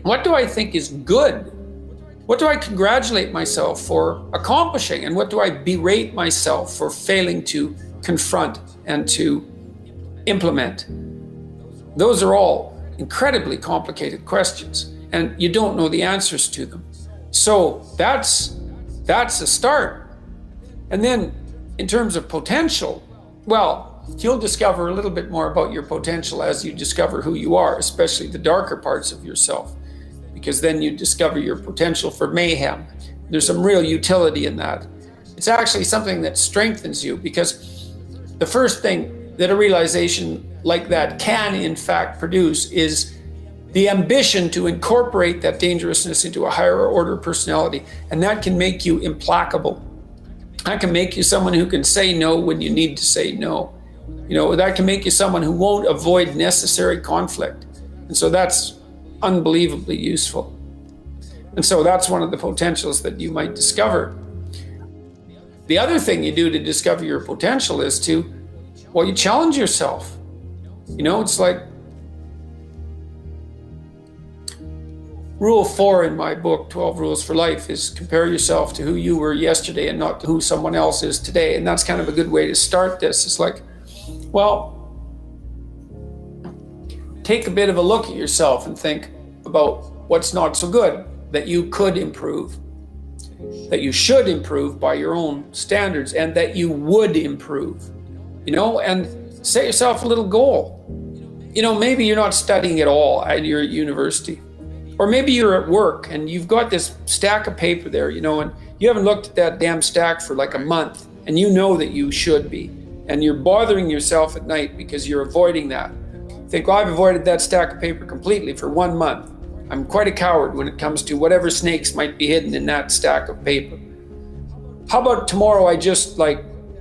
What do I think is good? What do I congratulate myself for accomplishing? And what do I berate myself for failing to confront and to implement? Those are all incredibly complicated questions, and you don't know the answers to them. So that's a start. And then in terms of potential, well, you'll discover a little bit more about your potential as you discover who you are, especially the darker parts of yourself, because then you discover your potential for mayhem. There's some real utility in that. It's actually something that strengthens you, because the first thing that a realization like that can in fact produce is the ambition to incorporate that dangerousness into a higher order personality. And that can make you implacable. That can make you someone who can say no when you need to say no. That can make you someone who won't avoid necessary conflict. And so that's unbelievably useful. And so that's one of the potentials that you might discover. The other thing you do to discover your potential is you challenge yourself. It's like Rule 4 in my book, 12 Rules for Life, is compare yourself to who you were yesterday and not to who someone else is today. And that's kind of a good way to start this. It's like, well, take a bit of a look at yourself and think about what's not so good that you could improve, that you should improve by your own standards, and that you would improve, and set yourself a little goal. Maybe you're not studying at all and you're at university, or maybe you're at work and you've got this stack of paper there, and you haven't looked at that damn stack for like a month, and you know that you should be, and you're bothering yourself at night because you're avoiding that. Think, well, I've avoided that stack of paper completely for 1 month. I'm quite a coward when it comes to whatever snakes might be hidden in that stack of paper. How about tomorrow I just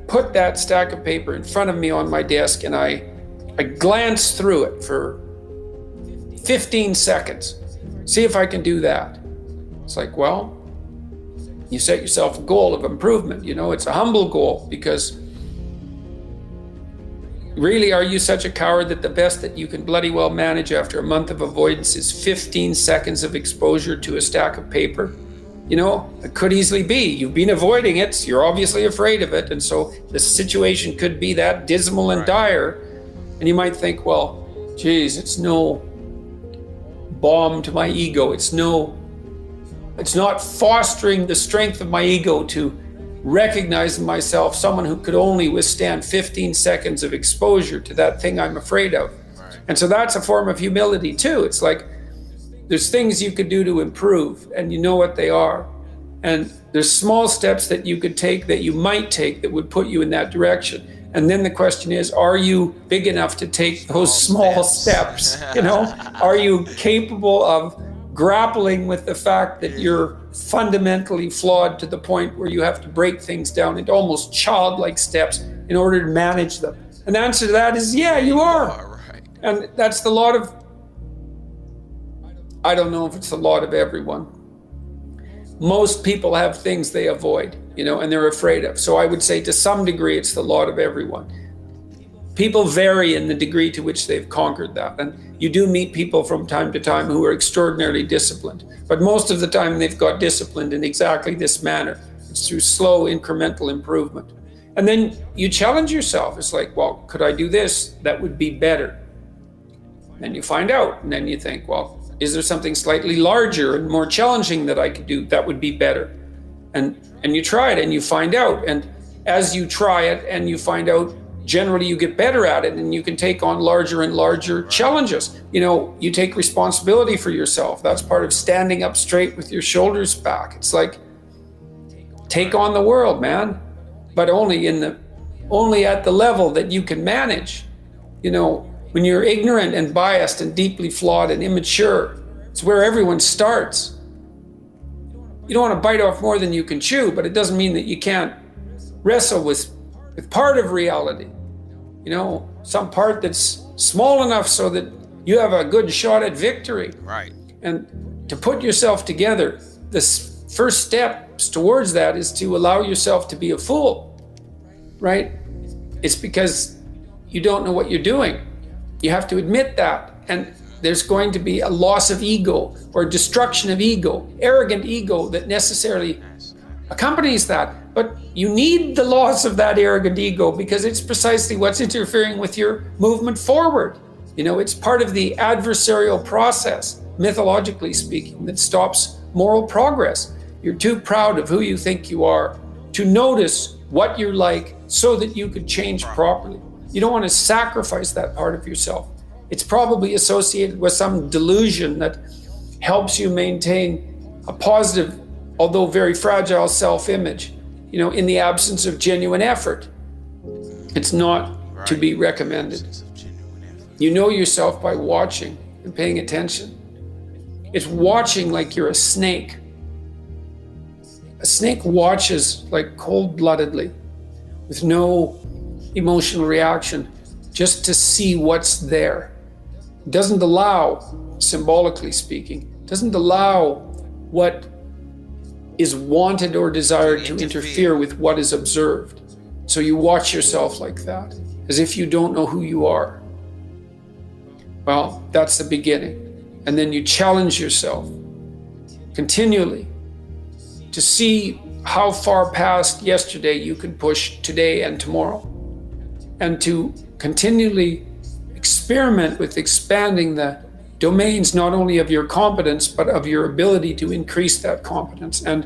put that stack of paper in front of me on my desk and I glance through it for 15 seconds. See if I can do that. It's well, you set yourself a goal of improvement. It's a humble goal, because really, are you such a coward that the best that you can bloody well manage after a month of avoidance is 15 seconds of exposure to a stack of paper? It could easily be. You've been avoiding it, you're obviously afraid of it, and so the situation could be that dismal and dire. And you might think, well, geez, it's no balm to my ego. It's not fostering the strength of my ego to recognize in myself someone who could only withstand 15 seconds of exposure to that thing I'm afraid of. And so that's a form of humility too. It's there's things you could do to improve, and you know what they are. And there's small steps that you could take, that you might take, that would put you in that direction. And then the question is, are you big enough to take those small steps? Are you capable of grappling with the fact that you're fundamentally flawed to the point where you have to break things down into almost childlike steps in order to manage them? And the answer to that is, yeah, you are. And that's the lot of, I don't know if it's the lot of everyone. Most people have things they avoid, and they're afraid of. So I would say to some degree, it's the lot of everyone. People vary in the degree to which they've conquered that. And you do meet people from time to time who are extraordinarily disciplined. But most of the time, they've got disciplined in exactly this manner. It's through slow, incremental improvement. And then you challenge yourself. It's well, could I do this? That would be better. Then you find out, and then you think, well, is there something slightly larger and more challenging that I could do that would be better? And you try it and you find out. And as you try it and you find out, generally you get better at it, and you can take on larger and larger challenges. You take responsibility for yourself. That's part of standing up straight with your shoulders back. It's take on the world, man, but only at the level that you can manage. When you're ignorant and biased and deeply flawed and immature, it's where everyone starts. You don't want to bite off more than you can chew, but it doesn't mean that you can't wrestle with part of reality. Some part that's small enough so that you have a good shot at victory. Right. And to put yourself together, the first steps towards that is to allow yourself to be a fool, right? It's because you don't know what you're doing. You have to admit that. And there's going to be a loss of ego or destruction of ego, arrogant ego that necessarily accompanies that. But you need the loss of that arrogant ego, because it's precisely what's interfering with your movement forward. It's part of the adversarial process, mythologically speaking, that stops moral progress. You're too proud of who you think you are to notice what you're like so that you could change properly. You don't want to sacrifice that part of yourself. It's probably associated with some delusion that helps you maintain a positive, although very fragile self-image, in the absence of genuine effort. It's not to be recommended. You know yourself by watching and paying attention. It's watching like you're a snake. A snake watches cold-bloodedly, with no emotional reaction, just to see what's there. It doesn't allow, symbolically speaking, doesn't allow what is wanted or desired to interfere with what is observed. So you watch yourself like that, as if you don't know who you are. Well, that's the beginning. And then you challenge yourself continually to see how far past yesterday you can push today and tomorrow, and to continually experiment with expanding the domains not only of your competence, but of your ability to increase that competence. And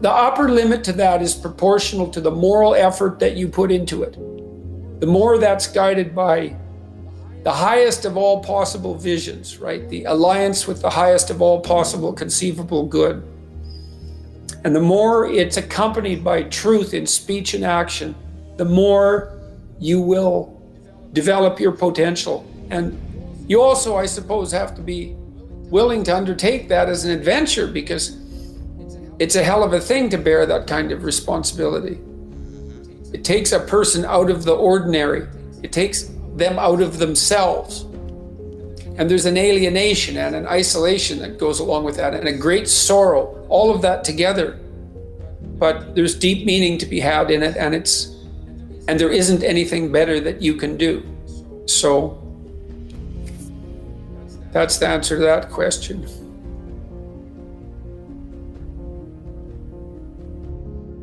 the upper limit to that is proportional to the moral effort that you put into it. The more that's guided by the highest of all possible visions, right? The alliance with the highest of all possible conceivable good. And the more it's accompanied by truth in speech and action, the more you will develop your potential. And you also, I suppose, have to be willing to undertake that as an adventure, because it's a hell of a thing to bear that kind of responsibility. It takes a person out of the ordinary. It takes them out of themselves. And there's an alienation and an isolation that goes along with that, and a great sorrow, all of that together. But there's deep meaning to be had in it, and there isn't anything better that you can do. So that's the answer to that question.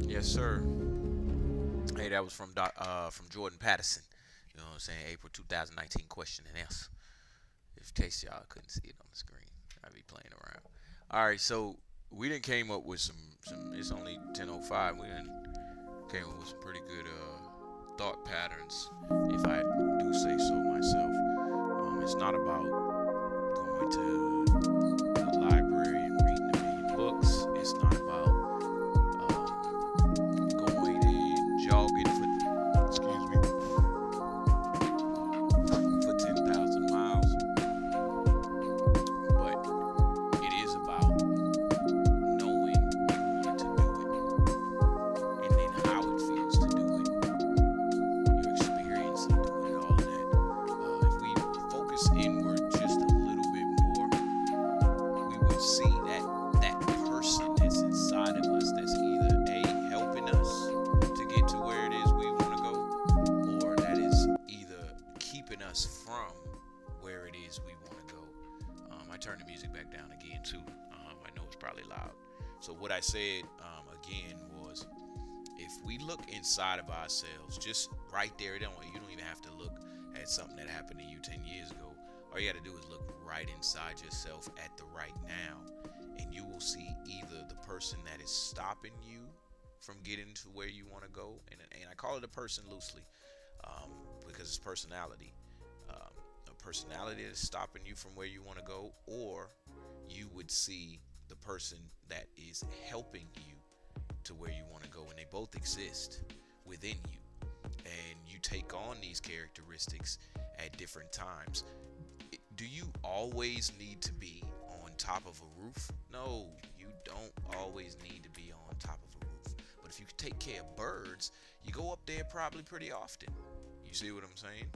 Yes, sir. Hey, that was from Jordan Patterson. You know what I'm saying? April 2019 question and answer. If in case y'all couldn't see it on the screen, I'd be playing around. All right, so we done came up with some. It's only 10:05. We done came up with some pretty good thought patterns, if I do say so myself. It's not about going to the library and reading a million books. It's not about going and jogging for 10,000 miles. But it is about knowing you wanted to do it, and then how it feels to do it, your experience of doing all of that. If we focus inward just a little bit more, we would see that person that's inside of us that's either helping us to get to where it is we want to go, or that is either keeping us from where it is we want to go. I turned the music back down again too. I know it's probably loud. So what I said again was, if we look inside of ourselves, just right there, you don't even have to look at something that happened to you 10 years ago. All you got to do is look right inside yourself at the right now, and you will see either the person that is stopping you from getting to where you want to go, and I call it a person loosely, because it's personality. A personality that is stopping you from where you want to go, or you would see the person that is helping you to where you want to go, and they both exist within you, and you take on these characteristics at different times. Do you always need to be on top of a roof? No, you don't always need to be on top of a roof. But if you take care of birds, you go up there probably pretty often. You see what I'm saying?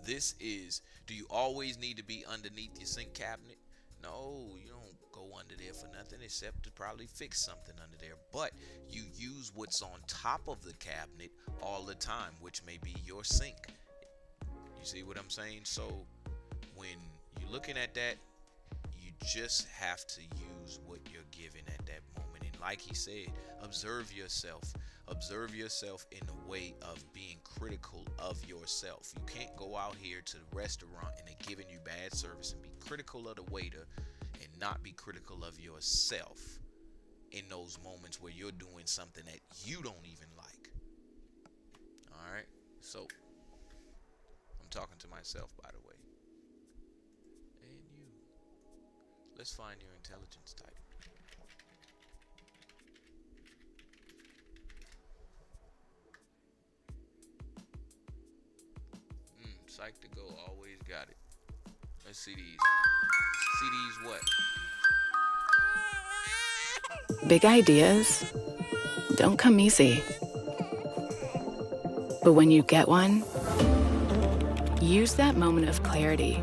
Do you always need to be underneath your sink cabinet? No, you don't go under there for nothing except to probably fix something under there. But you use what's on top of the cabinet all the time, which may be your sink. You see what I'm saying? So when you're looking at that, you just have to use what you're given at that moment. And like he said, observe yourself. Observe yourself in a way of being critical of yourself. You can't go out here to the restaurant and they're giving you bad service and be critical of the waiter and not be critical of yourself in those moments where you're doing something that you don't even like. All right? So I'm talking to myself, by the way. And you. Let's find your intelligence type. Psych to go, always got it. Let's see these. See these what? Big ideas don't come easy. But when you get one, use that moment of clarity.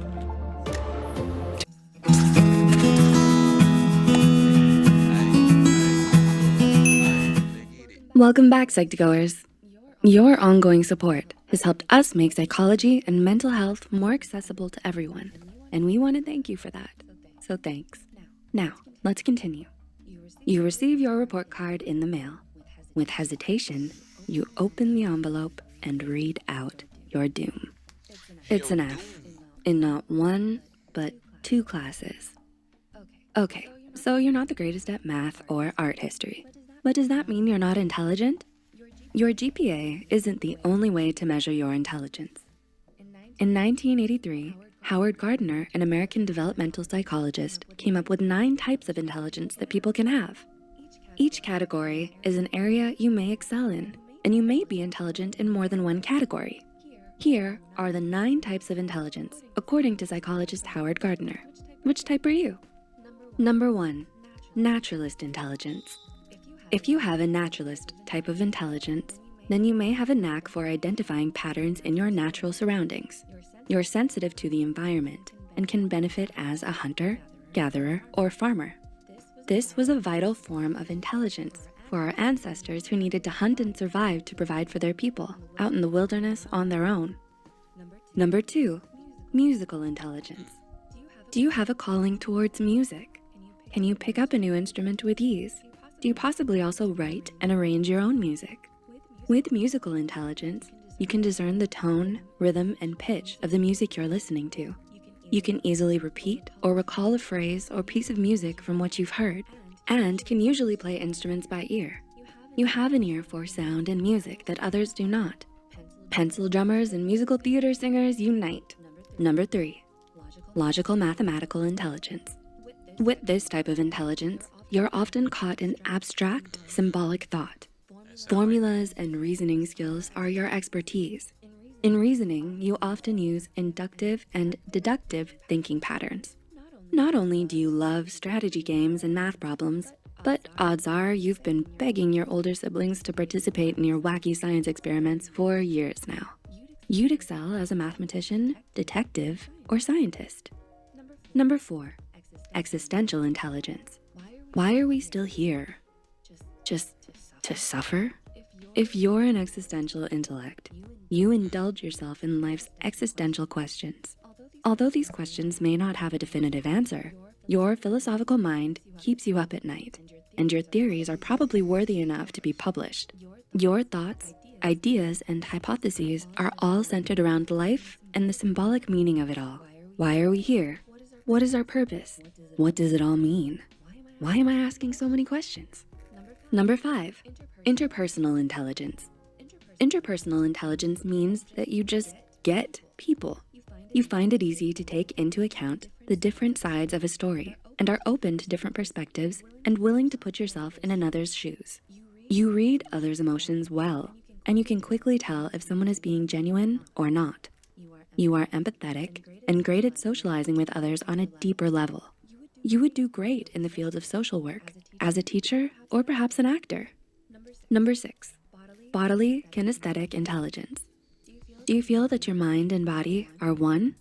Welcome back, Psych2Goers. Your ongoing support has helped us make psychology and mental health more accessible to everyone, and we want to thank you for that. So thanks. Now, let's continue. You receive your report card in the mail. With hesitation, you open the envelope and read out your doom. It's an F in not one, but 2 classes. Okay, so you're not the greatest at math or art history. But does that mean you're not intelligent? Your GPA isn't the only way to measure your intelligence. In 1983, Howard Gardner, an American developmental psychologist, came up with 9 types of intelligence that people can have. Each category is an area you may excel in, and you may be intelligent in more than one category. Here are the 9 types of intelligence, according to psychologist Howard Gardner. Which type are you? Number 1, naturalist intelligence. If you have a naturalist type of intelligence, then you may have a knack for identifying patterns in your natural surroundings. You're sensitive to the environment and can benefit as a hunter, gatherer, or farmer. This was a vital form of intelligence for our ancestors who needed to hunt and survive to provide for their people out in the wilderness on their own. Number 2, musical intelligence. Do you have a calling towards music? Can you pick up a new instrument with ease? Do you possibly also write and arrange your own music? With musical intelligence, you can discern the tone, rhythm, and pitch of the music you're listening to. You can easily repeat or recall a phrase or piece of music from what you've heard, and can usually play instruments by ear. You have an ear for sound and music that others do not. Pencil drummers and musical theater singers unite. Number 3, logical mathematical intelligence. With this type of intelligence, you're often caught in abstract, symbolic thought. Formulas and reasoning skills are your expertise. In reasoning, you often use inductive and deductive thinking patterns. Not only do you love strategy games and math problems, but odds are you've been begging your older siblings to participate in your wacky science experiments for years now. You'd excel as a mathematician, detective, or scientist. Number 4, existential intelligence. Why are we still here? Just to suffer? If you're an existential intellect, you indulge yourself in life's existential questions. Although these questions may not have a definitive answer, your philosophical mind keeps you up at night, and your theories are probably worthy enough to be published. Your thoughts, ideas, and hypotheses are all centered around life and the symbolic meaning of it all. Why are we here? What is our purpose? What does it all mean? Why am I asking so many questions? Number 5, interpersonal intelligence. Interpersonal intelligence means that you just get people. You find it easy to take into account the different sides of a story and are open to different perspectives and willing to put yourself in another's shoes. You read others' emotions well, and you can quickly tell if someone is being genuine or not. You are empathetic and great at socializing with others on a deeper level. You would do great in the field of social work, as a teacher, or perhaps an actor. Number 6, bodily kinesthetic intelligence. Do you feel that your mind and body are one?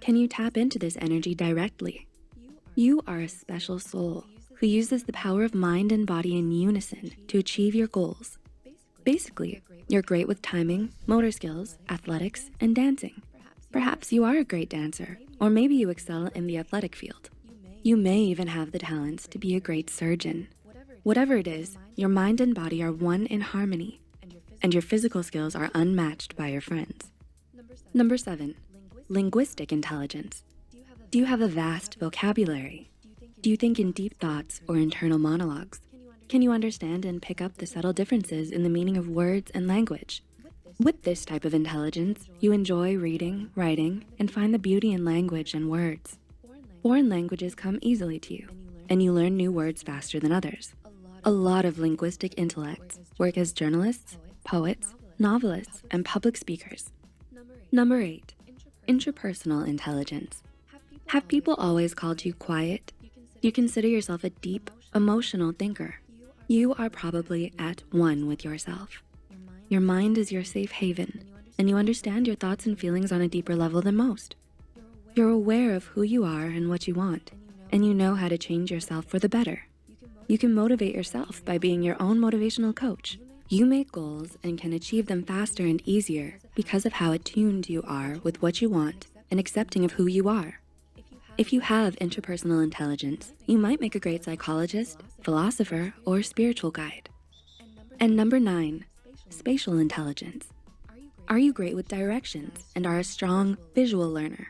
Can you tap into this energy directly? You are a special soul who uses the power of mind and body in unison to achieve your goals. Basically, you're great with timing, motor skills, athletics, and dancing. Perhaps you are a great dancer, or maybe you excel in the athletic field. You may even have the talents to be a great surgeon. Whatever it is, your mind and body are one in harmony, and your physical skills are unmatched by your friends. Number 7, linguistic intelligence. Do you have a vast vocabulary? Do you think in deep thoughts or internal monologues? Can you understand and pick up the subtle differences in the meaning of words and language? With this type of intelligence, you enjoy reading, writing, and find the beauty in language and words. Foreign languages come easily to you, and you learn new words faster than others. A lot of linguistic intellects work as journalists, poets, novelists, and public speakers. Number 8, interpersonal intelligence. Have people always called you quiet? Do you consider yourself a deep, emotional thinker? You are probably at one with yourself. Your mind is your safe haven, and you understand your thoughts and feelings on a deeper level than most. You're aware of who you are and what you want, and you know how to change yourself for the better. You can motivate yourself by being your own motivational coach. You make goals and can achieve them faster and easier because of how attuned you are with what you want and accepting of who you are. If you have interpersonal intelligence, you might make a great psychologist, philosopher, or spiritual guide. And number 9, spatial intelligence. Are you great with directions and are a strong visual learner?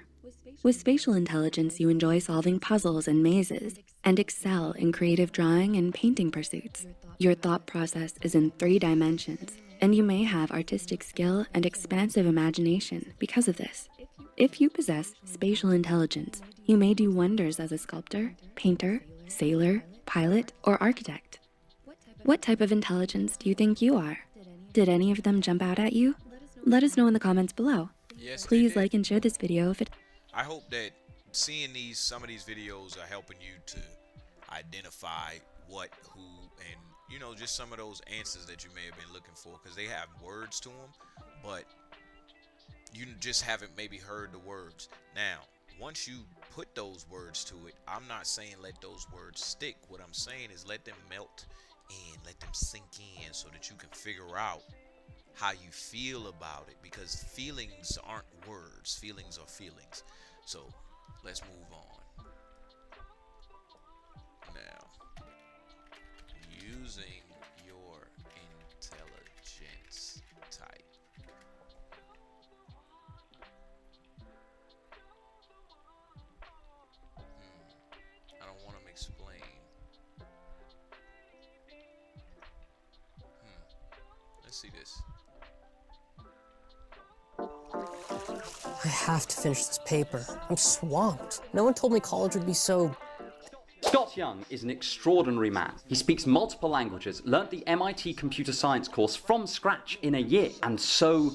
With spatial intelligence, you enjoy solving puzzles and mazes and excel in creative drawing and painting pursuits. Your thought process is in 3 dimensions, and you may have artistic skill and expansive imagination because of this. If you possess spatial intelligence, you may do wonders as a sculptor, painter, sailor, pilot, or architect. What type of intelligence do you think you are? Did any of them jump out at you? Let us know in the comments below. Yes, Please like and share this video if it... I hope that seeing some of these videos are helping you to identify what, who, and you know, just some of those answers that you may have been looking for, because they have words to them, but you just haven't maybe heard the words. Now, once you put those words to it, I'm not saying let those words stick. What I'm saying is let them melt in, let them sink in, so that you can figure out how you feel about it, because feelings aren't words, feelings are feelings. So let's move on. Now, using your intelligence type. I don't want to explain. Let's see this. I have to finish this paper. I'm swamped. No one told me college would be so... Scott Young is an extraordinary man. He speaks multiple languages, learnt the MIT computer science course from scratch in a year, and so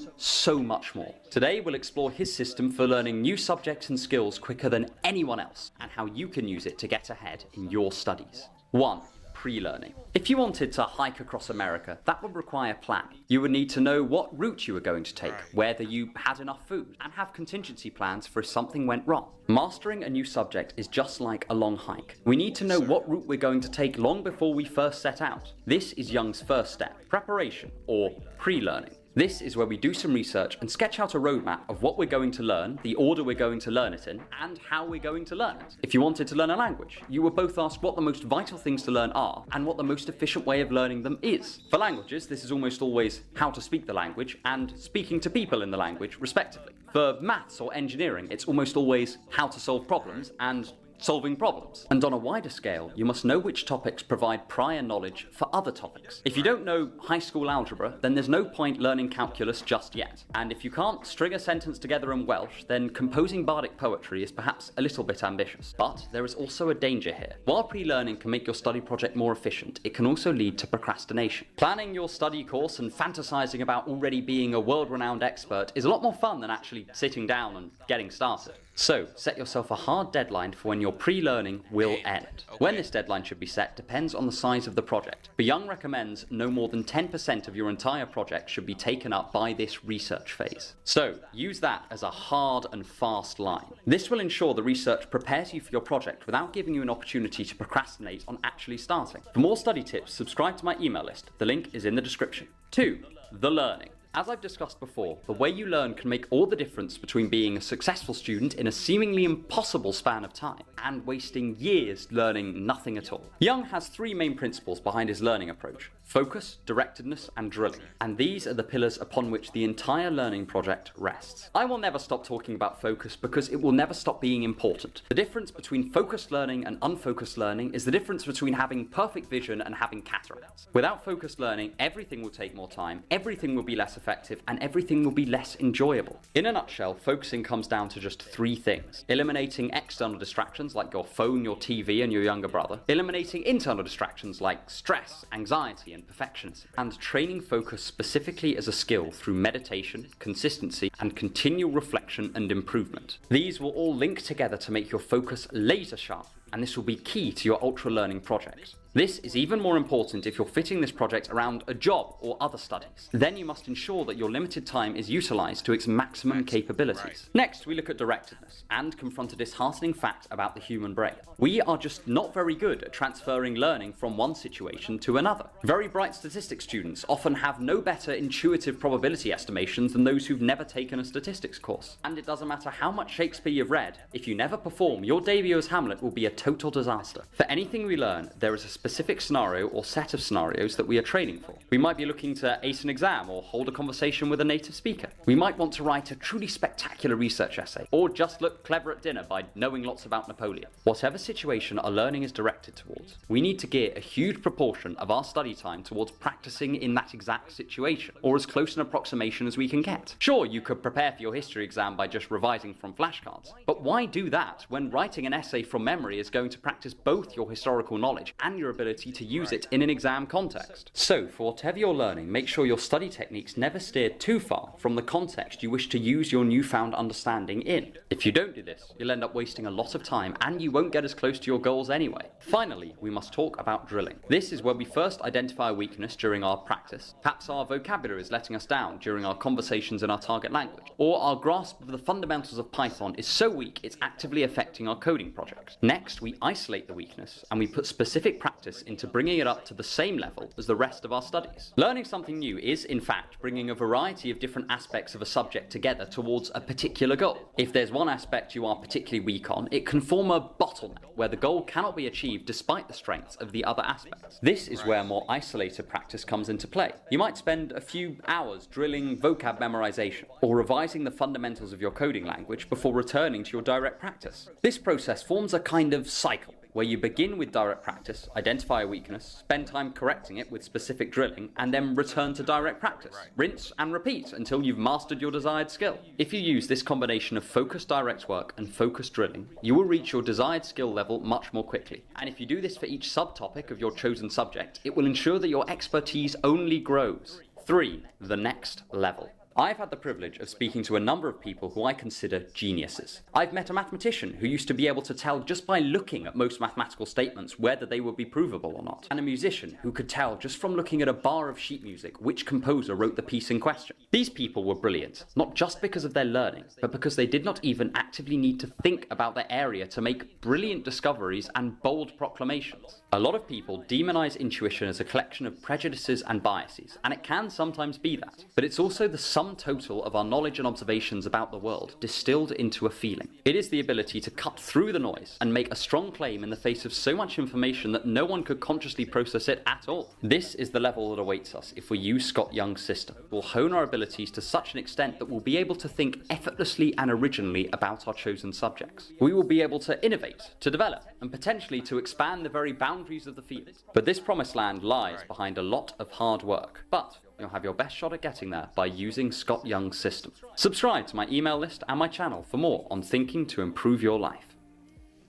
much more. Today we'll explore his system for learning new subjects and skills quicker than anyone else, and how you can use it to get ahead in your studies. 1. Pre-learning. If you wanted to hike across America, that would require planning. You would need to know what route you were going to take, whether you had enough food, and have contingency plans for if something went wrong. Mastering a new subject is just like a long hike. We need to know what route we're going to take long before we first set out. This is Young's first step, preparation, or pre-learning. This is where we do some research and sketch out a roadmap of what we're going to learn, the order we're going to learn it in, and how we're going to learn it. If you wanted to learn a language, you would both ask what the most vital things to learn are and what the most efficient way of learning them is. For languages, this is almost always how to speak the language and speaking to people in the language, respectively. For maths or engineering, it's almost always how to solve problems and solving problems. And on a wider scale, you must know which topics provide prior knowledge for other topics. If you don't know high school algebra, then there's no point learning calculus just yet. And if you can't string a sentence together in Welsh, then composing bardic poetry is perhaps a little bit ambitious. But there is also a danger here. While pre-learning can make your study project more efficient, it can also lead to procrastination. Planning your study course and fantasizing about already being a world-renowned expert is a lot more fun than actually sitting down and getting started. So, set yourself a hard deadline for when your pre-learning will end. When this deadline should be set depends on the size of the project, but Young recommends no more than 10% of your entire project should be taken up by this research phase. So, use that as a hard and fast line. This will ensure the research prepares you for your project without giving you an opportunity to procrastinate on actually starting. For more study tips, subscribe to my email list. The link is in the description. 2. The learning. As I've discussed before, the way you learn can make all the difference between being a successful student in a seemingly impossible span of time and wasting years learning nothing at all. Young has 3 main principles behind his learning approach: focus, directedness, and drilling. And these are the pillars upon which the entire learning project rests. I will never stop talking about focus because it will never stop being important. The difference between focused learning and unfocused learning is the difference between having perfect vision and having cataracts. Without focused learning, everything will take more time, everything will be less effective, and everything will be less enjoyable. In a nutshell, focusing comes down to just 3 things: eliminating external distractions like your phone, your TV, and your younger brother, eliminating internal distractions like stress, anxiety, and perfectionism, and training focus specifically as a skill through meditation, consistency, and continual reflection and improvement. These will all link together to make your focus laser sharp, and this will be key to your ultra learning projects. This is even more important if you're fitting this project around a job or other studies. Then you must ensure that your limited time is utilized to its maximum capabilities. Next, we look at directedness and confront a disheartening fact about the human brain. We are just not very good at transferring learning from one situation to another. Very bright statistics students often have no better intuitive probability estimations than those who've never taken a statistics course. And it doesn't matter how much Shakespeare you've read, if you never perform, your debut as Hamlet will be a total disaster. For anything we learn, there is a specific scenario or set of scenarios that we are training for. We might be looking to ace an exam or hold a conversation with a native speaker. We might want to write a truly spectacular research essay, or just look clever at dinner by knowing lots about Napoleon. Whatever situation our learning is directed towards, we need to gear a huge proportion of our study time towards practicing in that exact situation, or as close an approximation as we can get. Sure, you could prepare for your history exam by just revising from flashcards, but why do that when writing an essay from memory is going to practice both your historical knowledge and your ability to use it in an exam context? So, for whatever you're learning, make sure your study techniques never steer too far from the context you wish to use your newfound understanding in. If you don't do this, you'll end up wasting a lot of time and you won't get as close to your goals anyway. Finally, we must talk about drilling. This is where we first identify a weakness during our practice. Perhaps our vocabulary is letting us down during our conversations in our target language, or our grasp of the fundamentals of Python is so weak it's actively affecting our coding project. Next, we isolate the weakness and we put specific practice into bringing it up to the same level as the rest of our studies. Learning something new is, in fact, bringing a variety of different aspects of a subject together towards a particular goal. If there's one aspect you are particularly weak on, it can form a bottleneck where the goal cannot be achieved despite the strengths of the other aspects. This is where more isolated practice comes into play. You might spend a few hours drilling vocab memorization or revising the fundamentals of your coding language before returning to your direct practice. This process forms a kind of cycle where you begin with direct practice, identify a weakness, spend time correcting it with specific drilling, and then return to direct practice. Rinse and repeat until you've mastered your desired skill. If you use this combination of focused direct work and focused drilling, you will reach your desired skill level much more quickly. And if you do this for each subtopic of your chosen subject, it will ensure that your expertise only grows. 3. The next level. I've had the privilege of speaking to a number of people who I consider geniuses. I've met a mathematician who used to be able to tell just by looking at most mathematical statements whether they would be provable or not, and a musician who could tell just from looking at a bar of sheet music which composer wrote the piece in question. These people were brilliant, not just because of their learning, but because they did not even actively need to think about their area to make brilliant discoveries and bold proclamations. A lot of people demonize intuition as a collection of prejudices and biases, and it can sometimes be that, but it's also the sum total of our knowledge and observations about the world distilled into a feeling. It is the ability to cut through the noise and make a strong claim in the face of so much information that no one could consciously process it at all. This is the level that awaits us if we use Scott Young's system. We'll hone our abilities to such an extent that we'll be able to think effortlessly and originally about our chosen subjects. We will be able to innovate, to develop, and potentially to expand the very boundaries of the field. But this promised land lies behind a lot of hard work. But you'll have your best shot at getting there by using Scott Young's system. Subscribe to my email list and my channel for more on thinking to improve your life.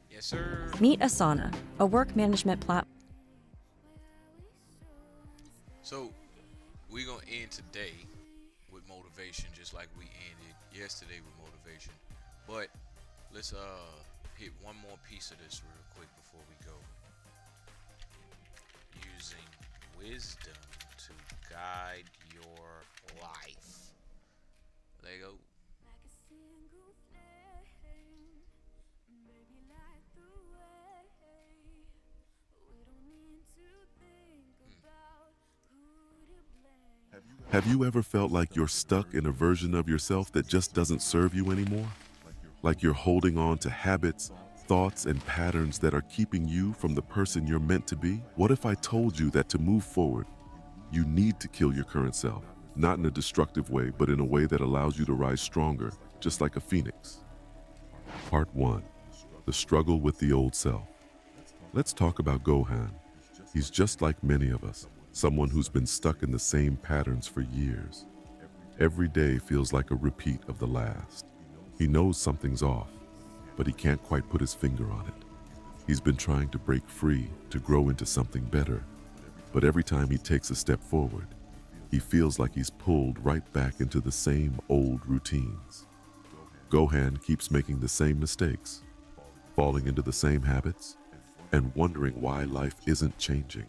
Yes, sir. Meet Asana, a work management platform. So, we're going to end today with motivation, just like we ended yesterday with motivation. But let's hit one more piece of this real quick before we go. Using wisdom to guide your life. There you go. Have you ever felt like you're stuck in a version of yourself that just doesn't serve you anymore? Like you're holding on to habits, thoughts, and patterns that are keeping you from the person you're meant to be? What if I told you that to move forward, you need to kill your current self, not in a destructive way, but in a way that allows you to rise stronger, just like a phoenix? Part 1. The struggle with the old self. Let's talk about Gohan. He's just like many of us, someone who's been stuck in the same patterns for years. Every day feels like a repeat of the last. He knows something's off, but he can't quite put his finger on it. He's been trying to break free, to grow into something better, but every time he takes a step forward, he feels like he's pulled right back into the same old routines. Gohan keeps making the same mistakes, falling into the same habits, and wondering why life isn't changing.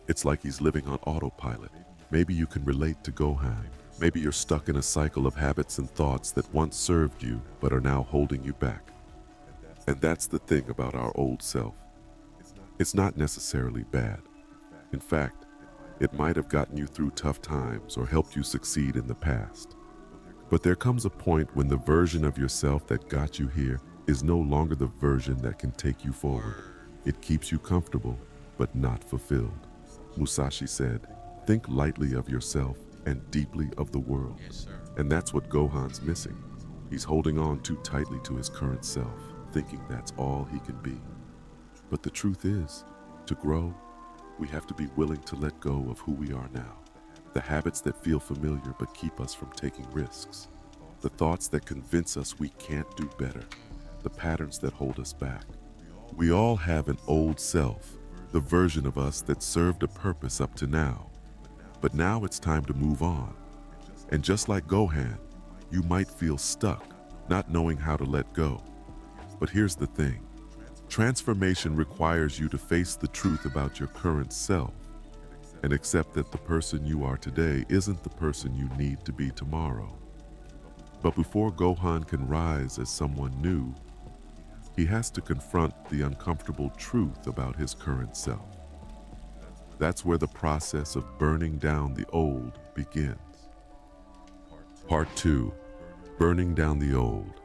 It's like he's living on autopilot. Maybe you can relate to Gohan. Maybe you're stuck in a cycle of habits and thoughts that once served you but are now holding you back. And that's the thing about our old self. It's not necessarily bad. In fact, it might have gotten you through tough times or helped you succeed in the past. But there comes a point when the version of yourself that got you here is no longer the version that can take you forward. It keeps you comfortable, but not fulfilled. Musashi said, "Think lightly of yourself and deeply of the world." And that's what Gohan's missing. He's holding on too tightly to his current self, thinking that's all he can be. But the truth is, to grow, we have to be willing to let go of who we are now. The habits that feel familiar but keep us from taking risks. The thoughts that convince us we can't do better. The patterns that hold us back. We all have an old self, the version of us that served a purpose up to now. But now it's time to move on. And just like Gohan, you might feel stuck, not knowing how to let go. But here's the thing. Transformation requires you to face the truth about your current self and accept that the person you are today isn't the person you need to be tomorrow. But before Gohan can rise as someone new, he has to confront the uncomfortable truth about his current self. That's where the process of burning down the old begins. Part 2, Burning Down the Old.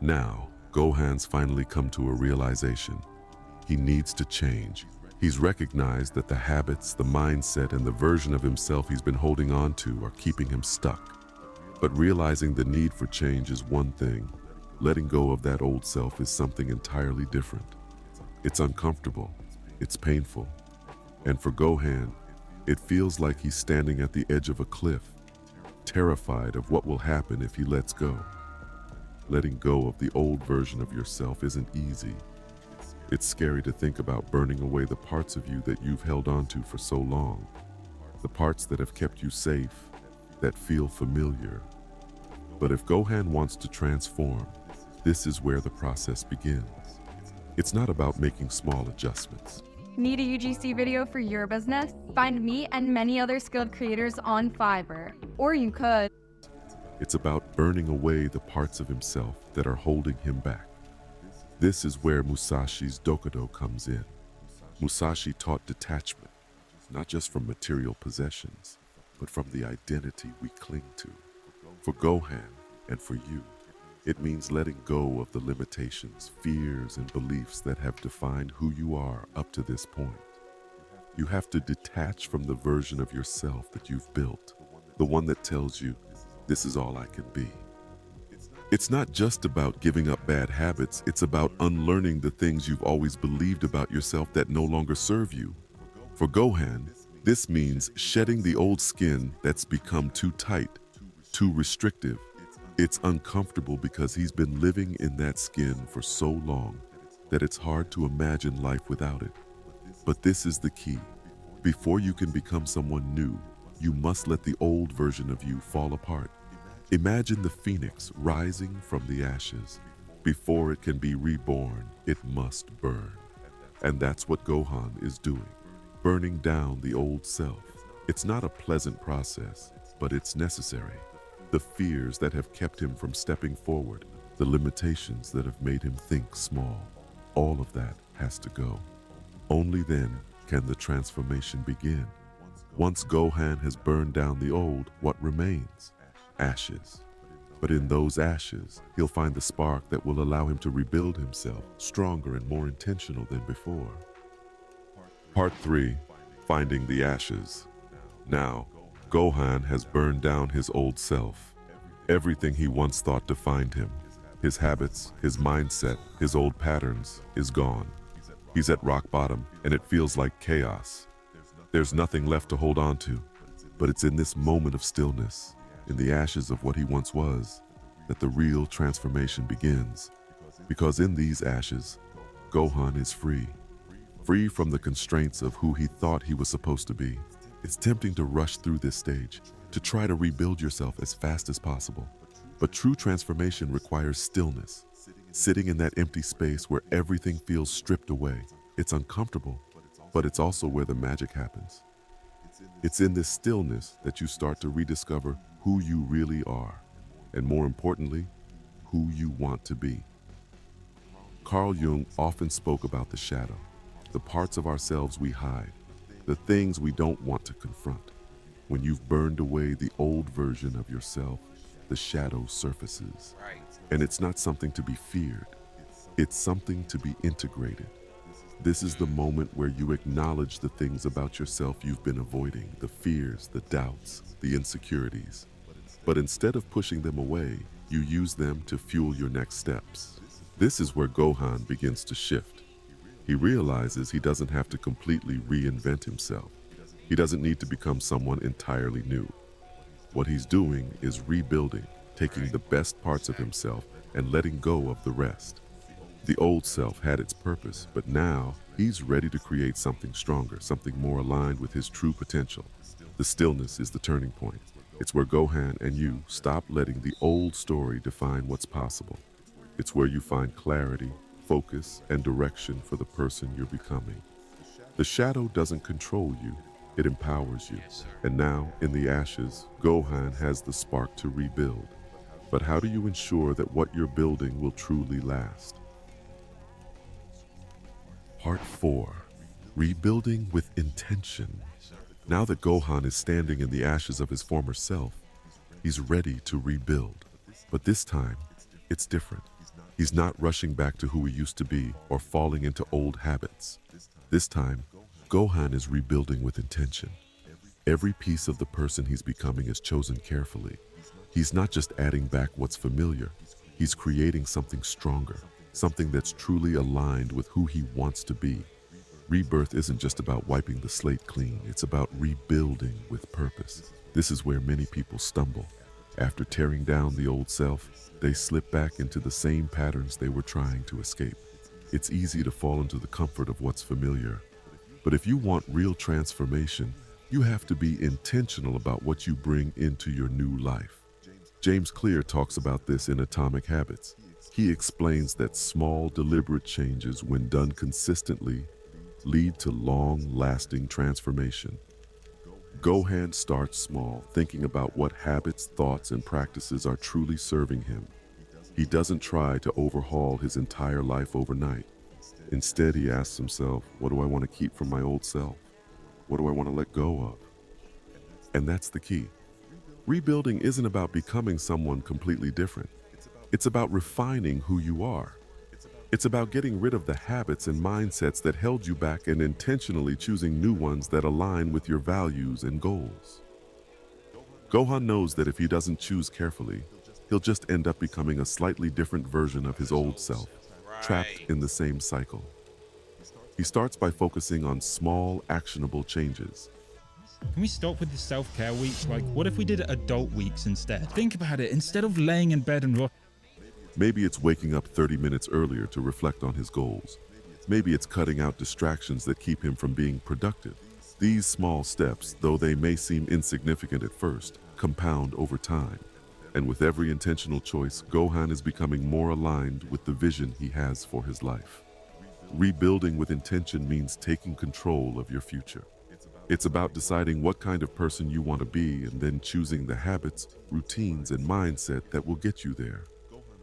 Now, Gohan's finally come to a realization. He needs to change. He's recognized that the habits, the mindset, and the version of himself he's been holding on to are keeping him stuck. But realizing the need for change is one thing. Letting go of that old self is something entirely different. It's uncomfortable. It's painful. And for Gohan, it feels like he's standing at the edge of a cliff, terrified of what will happen if he lets go. Letting go of the old version of yourself isn't easy. It's scary to think about burning away the parts of you that you've held on to for so long, the parts that have kept you safe, that feel familiar. But if Gohan wants to transform, this is where the process begins. It's not about making small adjustments. Need a UGC video for your business? Find me and many other skilled creators on Fiverr. Or you could. It's about burning away the parts of himself that are holding him back. This is where Musashi's Dokudo comes in. Musashi taught detachment, not just from material possessions, but from the identity we cling to. For Gohan, and for you, it means letting go of the limitations, fears, and beliefs that have defined who you are up to this point. You have to detach from the version of yourself that you've built, the one that tells you, "This is all I can be." It's not just about giving up bad habits, it's about unlearning the things you've always believed about yourself that no longer serve you. For Gohan, this means shedding the old skin that's become too tight, too restrictive. It's uncomfortable because he's been living in that skin for so long that it's hard to imagine life without it. But this is the key. Before you can become someone new, you must let the old version of you fall apart. Imagine the phoenix rising from the ashes. Before it can be reborn, it must burn. And that's what Gohan is doing, burning down the old self. It's not a pleasant process, but it's necessary. The fears that have kept him from stepping forward, the limitations that have made him think small, all of that has to go. Only then can the transformation begin. Once Gohan has burned down the old, what remains? Ashes. But in those ashes, he'll find the spark that will allow him to rebuild himself, stronger and more intentional than before. Part 3, Finding the Ashes. Now, Gohan has burned down his old self. Everything he once thought defined him, his habits, his mindset, his old patterns, is gone. He's at rock bottom, and it feels like chaos. There's nothing left to hold on to, but it's in this moment of stillness, in the ashes of what he once was, that the real transformation begins. Because in these ashes, Gohan is free. Free from the constraints of who he thought he was supposed to be. It's tempting to rush through this stage, to try to rebuild yourself as fast as possible. But true transformation requires stillness. Sitting in that empty space where everything feels stripped away. It's uncomfortable, but it's also where the magic happens. It's in this stillness that you start to rediscover who you really are, and more importantly, who you want to be. Carl Jung often spoke about the shadow, the parts of ourselves we hide, the things we don't want to confront. When you've burned away the old version of yourself, the shadow surfaces. And it's not something to be feared. It's something to be integrated. This is the moment where you acknowledge the things about yourself you've been avoiding, the fears, the doubts, the insecurities. But instead of pushing them away, you use them to fuel your next steps. This is where Gohan begins to shift. He realizes he doesn't have to completely reinvent himself. He doesn't need to become someone entirely new. What he's doing is rebuilding, taking the best parts of himself and letting go of the rest. The old self had its purpose, but now he's ready to create something stronger, something more aligned with his true potential. The stillness is the turning point. It's where Gohan and you stop letting the old story define what's possible. It's where you find clarity, focus, and direction for the person you're becoming. The shadow doesn't control you, it empowers you. And now, in the ashes, Gohan has the spark to rebuild. But how do you ensure that what you're building will truly last? Part 4. Rebuilding with intention. Now that Gohan is standing in the ashes of his former self, he's ready to rebuild. But this time, it's different. He's not rushing back to who he used to be or falling into old habits. This time, Gohan is rebuilding with intention. Every piece of the person he's becoming is chosen carefully. He's not just adding back what's familiar, he's creating something stronger, something that's truly aligned with who he wants to be. Rebirth isn't just about wiping the slate clean, it's about rebuilding with purpose. This is where many people stumble. After tearing down the old self, they slip back into the same patterns they were trying to escape. It's easy to fall into the comfort of what's familiar. But if you want real transformation, you have to be intentional about what you bring into your new life. James Clear talks about this in Atomic Habits. He explains that small, deliberate changes, when done consistently, lead to long-lasting transformation. Gohan starts small, thinking about what habits, thoughts, and practices are truly serving him. He doesn't try to overhaul his entire life overnight. Instead, he asks himself, what do I want to keep from my old self? What do I want to let go of? And that's the key. Rebuilding isn't about becoming someone completely different. It's about refining who you are. It's about getting rid of the habits and mindsets that held you back and intentionally choosing new ones that align with your values and goals. Gohan knows that if he doesn't choose carefully, he'll just end up becoming a slightly different version of his old self, trapped in the same cycle. He starts by focusing on small, actionable changes. Can we stop with the self-care weeks? Like, what if we did adult weeks instead? Think about it. Instead of laying in bed and Maybe it's waking up 30 minutes earlier to reflect on his goals. Maybe it's cutting out distractions that keep him from being productive. These small steps, though they may seem insignificant at first, compound over time. And with every intentional choice, Gohan is becoming more aligned with the vision he has for his life. Rebuilding with intention means taking control of your future. It's about deciding what kind of person you want to be and then choosing the habits, routines, and mindset that will get you there.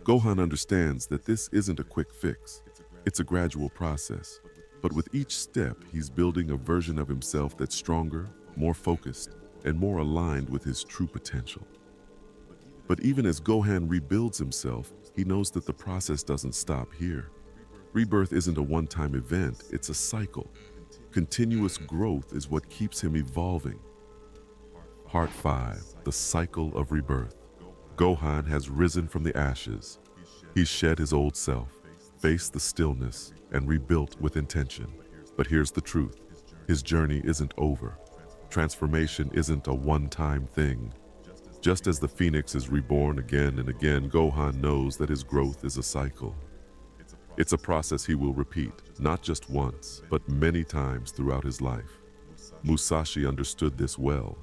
Gohan understands that this isn't a quick fix. It's a gradual process. But with each step, he's building a version of himself that's stronger, more focused, and more aligned with his true potential. But even as Gohan rebuilds himself, he knows that the process doesn't stop here. Rebirth isn't a one-time event, it's a cycle. Continuous growth is what keeps him evolving. Part 5. The Cycle of Rebirth. Gohan has risen from the ashes. He's shed his old self, faced the stillness, and rebuilt with intention. But here's the truth. His journey isn't over. Transformation isn't a one-time thing. Just as the phoenix is reborn again and again, Gohan knows that his growth is a cycle. It's a process he will repeat, not just once, but many times throughout his life. Musashi understood this well.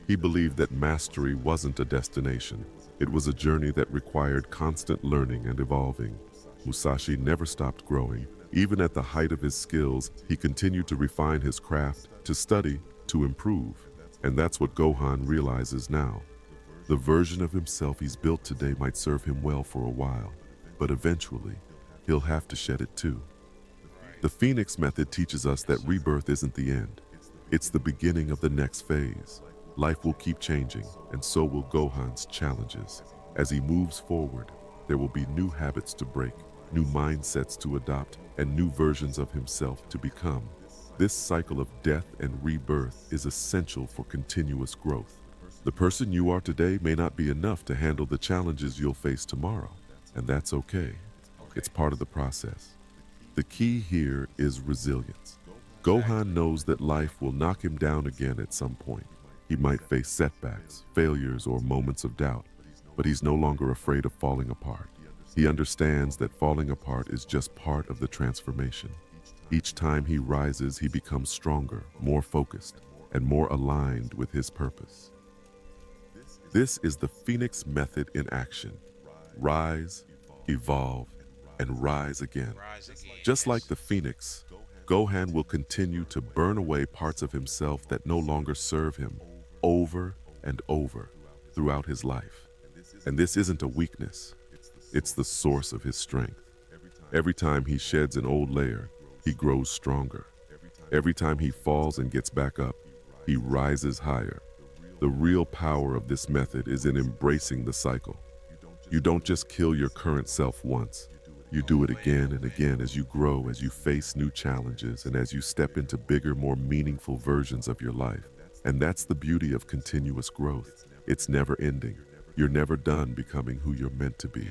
He believed that mastery wasn't a destination. It was a journey that required constant learning and evolving. Musashi never stopped growing. Even at the height of his skills, he continued to refine his craft, to study, to improve. And that's what Gohan realizes now. The version of himself he's built today might serve him well for a while, but eventually, he'll have to shed it too. The Phoenix method teaches us that rebirth isn't the end. It's the beginning of the next phase. Life will keep changing, and so will Gohan's challenges. As he moves forward, there will be new habits to break, new mindsets to adopt, and new versions of himself to become. This cycle of death and rebirth is essential for continuous growth. The person you are today may not be enough to handle the challenges you'll face tomorrow, and that's okay. It's part of the process. The key here is resilience. Gohan knows that life will knock him down again at some point. He might face setbacks, failures, or moments of doubt, but he's no longer afraid of falling apart. He understands that falling apart is just part of the transformation. Each time he rises, he becomes stronger, more focused, and more aligned with his purpose. This is the Phoenix method in action. Rise, evolve, and rise again. Just like the Phoenix, Gohan will continue to burn away parts of himself that no longer serve him over and over throughout his life. And this isn't a weakness, it's the source of his strength. Every time he sheds an old layer, he grows stronger. Every time he falls and gets back up, he rises higher. The real power of this method is in embracing the cycle. You don't just kill your current self once. You do it again and again as you grow, as you face new challenges, and as you step into bigger, more meaningful versions of your life. And that's the beauty of continuous growth. It's never ending. You're never done becoming who you're meant to be.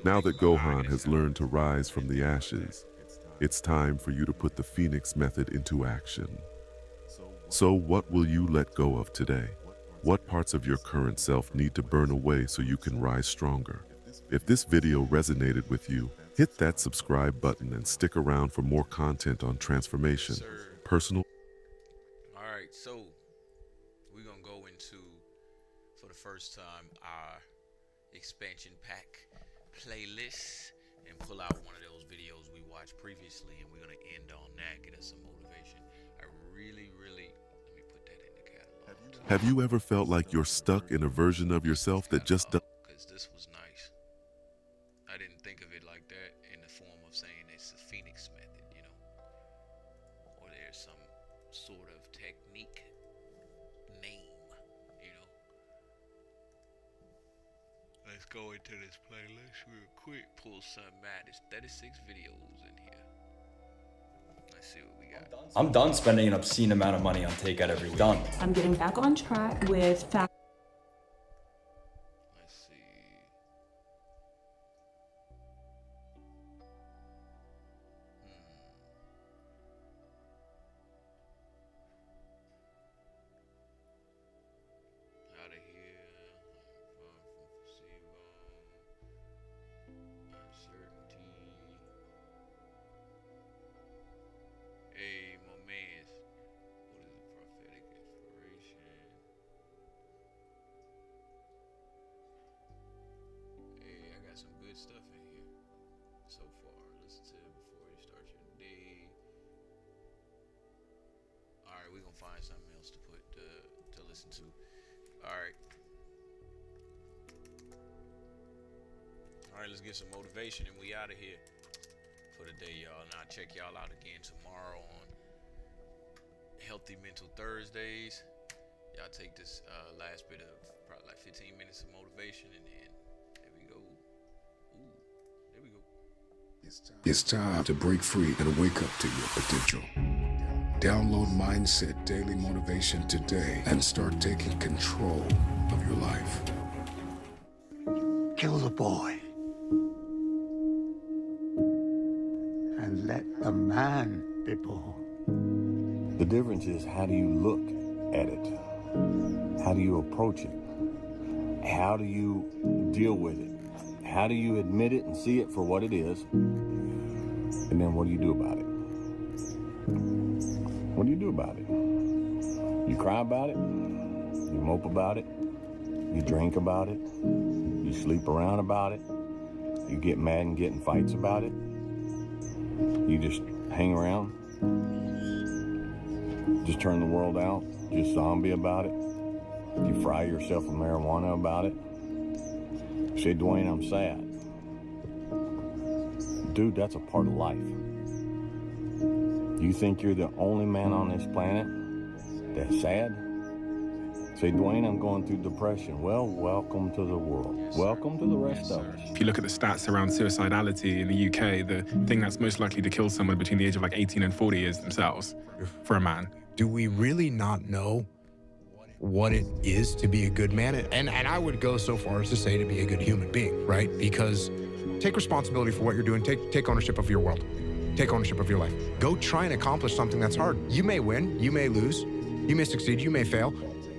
Now that Gohan has learned to rise from the ashes, it's time for you to put the Phoenix method into action. So what will you let go of today? What parts of your current self need to burn away so you can rise stronger? If this video resonated with you, hit that subscribe button and stick around for more content on transformation, personal. All right, so we're gonna go into, for the first time, our expansion pack playlist and pull out one of those videos we watched previously, and we're gonna end on that, get us some motivation. I really, let me put that in the catalog. Have you ever felt like you're stuck in a version of yourself that just doesn't? Because this was nice. I didn't think of it like that in the form of saying it's the Phoenix method, you know, or there's some sort of technique name, you know. Let's go into this playlist real quick. Pull some out. There's 36 videos in here. Let's see what we got. I'm done spending an obscene amount of money on takeout every week. Done. I'm getting back on track with Let's see. Out of here. Far from placebo. Uncertainty. Hey, my man. What is it? Prophetic inspiration. Hey, I got some good stuff in here so far. Listen to it before you start your day. All right, we're gonna find something else to put to listen to. All right, let's get some motivation and we out of here for the day, y'all. And I'll check y'all out again tomorrow on Healthy Mental Thursdays. Y'all take this last bit of probably like 15 minutes of motivation, and then there we go. Ooh, there we go. It's time to break free and wake up to your potential. Download Mindset Daily Motivation today and start taking control of your life. Kill the boy and let the man be born. The difference is, how do you look at it? How do you approach it? How do you deal with it? How do you admit it and see it for what it is? And then what do you do about it? What do you do about it? You cry about it? You mope about it? You drink about it? You sleep around about it? You get mad and get in fights about it? You just hang around? Just turn the world out? Just zombie about it? You fry yourself with marijuana about it? Say, Dwayne, I'm sad. Dude, that's a part of life. You think you're the only man on this planet that's sad? Say, Dwayne, I'm going through depression. Well, welcome to the world. Welcome to the rest of us. If you look at the stats around suicidality in the UK, the thing that's most likely to kill someone between the age of like 18 and 40 is themselves, for a man. Do we really not know what it is to be a good man? And I would go so far as to say to be a good human being, right? Because take responsibility for what you're doing. Take ownership of your world. Take ownership of your life. Go try and accomplish something that's hard. You may win, you may lose, you may succeed, you may fail.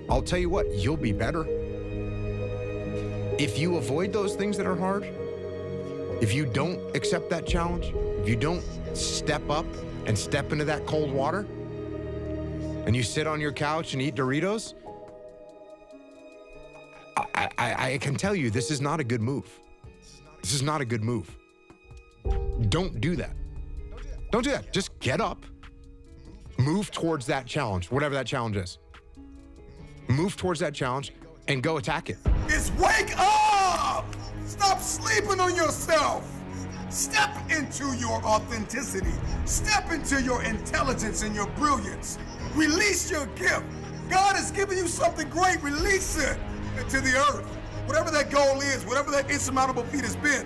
I'll tell you what, you'll be better. If you avoid those things that are hard, if you don't accept that challenge, if you don't step up and step into that cold water, and you sit on your couch and eat Doritos, I can tell you this is not a good move. This is not a good move. Don't do that. Don't do that. Just get up, move towards that challenge, whatever that challenge is. Move towards that challenge and go attack it. It's wake up! Stop sleeping on yourself. Step into your authenticity. Step into your intelligence and your brilliance. Release your gift. God has given you something great. Release it to the earth. Whatever that goal is, whatever that insurmountable feat has been,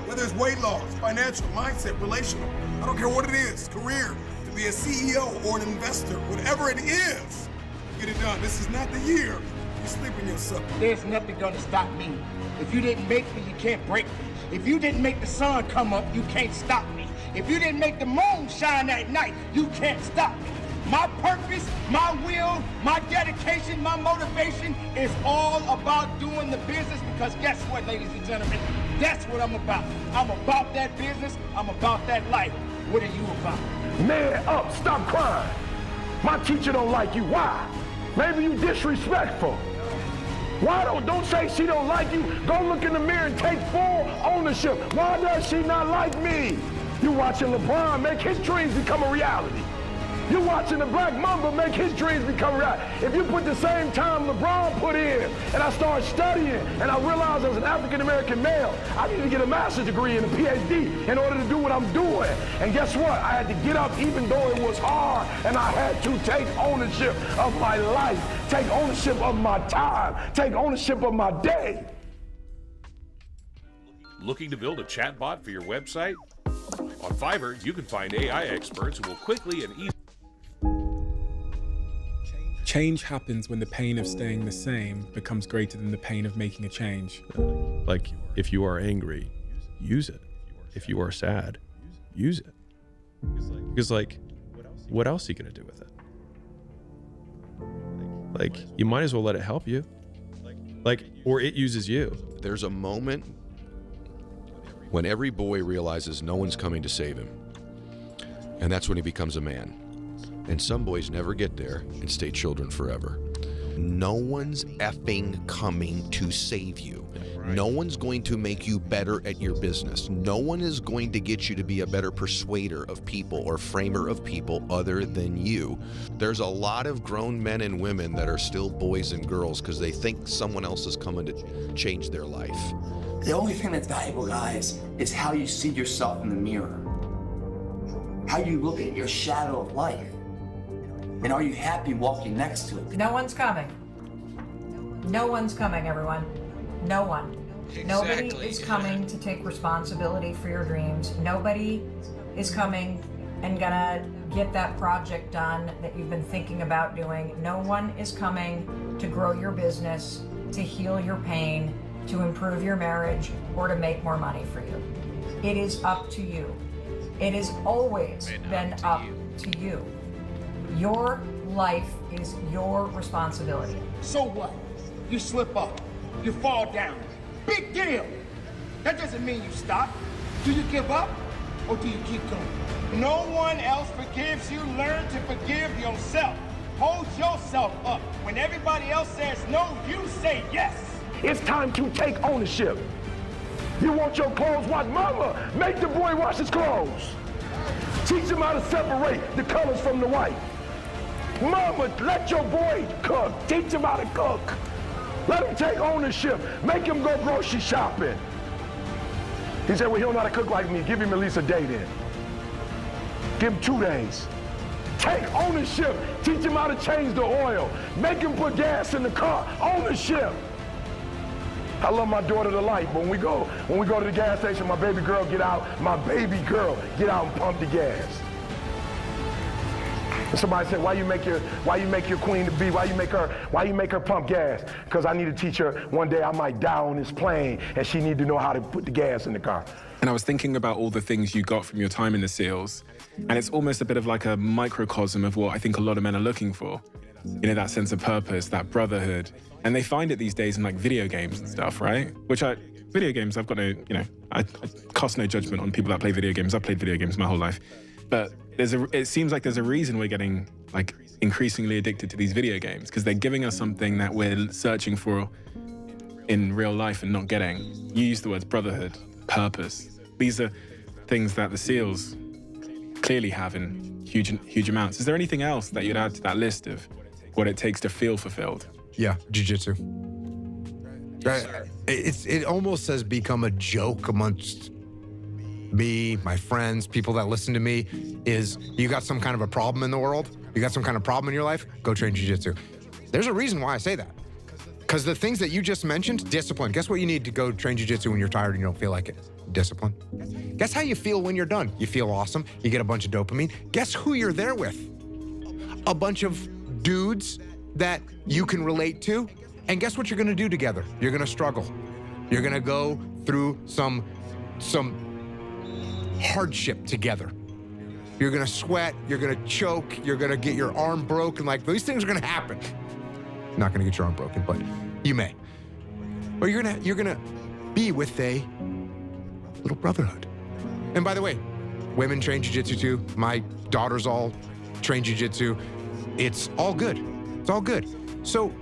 whether it's weight loss, financial, mindset, relational, I don't care what it is, career, to be a CEO or an investor, whatever it is, get it done. This is not the year you sleep on yourself. There's nothing gonna stop me. If you didn't make me, you can't break me. If you didn't make the sun come up, you can't stop me. If you didn't make the moon shine at night, you can't stop me. My purpose, my will, my dedication, my motivation is all about doing the business, because guess what, ladies and gentlemen? That's what I'm about. I'm about that business. I'm about that life. What are you about? Man up, stop crying. My teacher don't like you. Why? Maybe you disrespectful. Why don't say she don't like you? Go look in the mirror and take full ownership. Why does she not like me? You watching LeBron make his dreams become a reality. You're watching the Black Mamba make his dreams become reality. If you put the same time LeBron put in, and I started studying, and I realized as an African-American male, I need to get a master's degree and a PhD in order to do what I'm doing. And guess what? I had to get up even though it was hard, and I had to take ownership of my life, take ownership of my time, take ownership of my day. Looking to build a chatbot for your website? On Fiverr, you can find AI experts who will quickly and easily. Change happens when the pain of staying the same becomes greater than the pain of making a change. Like, if you are angry, use it. If you are sad, use it. Because, like, what else are you going to do with it? Like, you might as well let it help you. Like, or it uses you. There's a moment when every boy realizes no one's coming to save him. And that's when he becomes a man. And some boys never get there and stay children forever. No one's effing coming to save you. No one's going to make you better at your business. No one is going to get you to be a better persuader of people or framer of people other than you. There's a lot of grown men and women that are still boys and girls because they think someone else is coming to change their life. The only thing that's valuable, guys, is how you see yourself in the mirror. How you look at your shadow of life. And are you happy walking next to it? No one's coming. No one's coming, everyone. No one. Exactly. Nobody is coming to take responsibility for your dreams. Nobody is coming and gonna get that project done that you've been thinking about doing. No one is coming to grow your business, to heal your pain, to improve your marriage, or to make more money for you. It is up to you. It has always been up to you. Your life is your responsibility. So what? You slip up. You fall down. Big deal. That doesn't mean you stop. Do you give up or do you keep going? No one else forgives you. Learn to forgive yourself. Hold yourself up. When everybody else says no, you say yes. It's time to take ownership. You want your clothes washed? Mama, make the boy wash his clothes. Teach him how to separate the colors from the white. Mama, let your boy cook. Teach him how to cook. Let him take ownership. Make him go grocery shopping. He said, well, he don't know how to cook like me. Give him at least a day then. Give him 2 days. Take ownership. Teach him how to change the oil. Make him put gas in the car. Ownership. I love my daughter to life. When we go to the gas station, my baby girl get out and pump the gas. And somebody said, why you make your queen to be? Why you make her pump gas? Because I need to teach her one day I might die on this plane, and she need to know how to put the gas in the car. And I was thinking about all the things you got from your time in the SEALs, and it's almost a bit of like a microcosm of what I think a lot of men are looking for. You know, that sense of purpose, that brotherhood. And they find it these days in like video games and stuff, right? Video games, I've got no, I cast no judgment on people that play video games. I've played video games my whole life. But it seems like there's a reason we're getting like increasingly addicted to these video games, because they're giving us something that we're searching for in real life and not getting. You used the words brotherhood, purpose. These are things that the SEALs clearly have in huge amounts. Is there anything else that you'd add to that list of what it takes to feel fulfilled? Yeah, jiu-jitsu. It almost has become a joke amongst me, my friends, people that listen to me, is you got some kind of a problem in the world, you got some kind of problem in your life, go train jiu-jitsu. There's a reason why I say that. Because the things that you just mentioned, discipline. Guess what you need to go train jiu-jitsu when you're tired and you don't feel like it? Discipline. Guess how you feel when you're done? You feel awesome. You get a bunch of dopamine. Guess who you're there with? A bunch of dudes that you can relate to. And guess what you're gonna do together? You're gonna struggle. You're gonna go through some hardship together. You're gonna sweat, you're gonna choke, you're gonna get your arm broken. Like, these things are gonna happen. Not gonna get your arm broken, but you may. Or you're gonna be with a little brotherhood. And by the way, women train jiu-jitsu too. My daughters all train jiu-jitsu. It's all good. It's all good. So,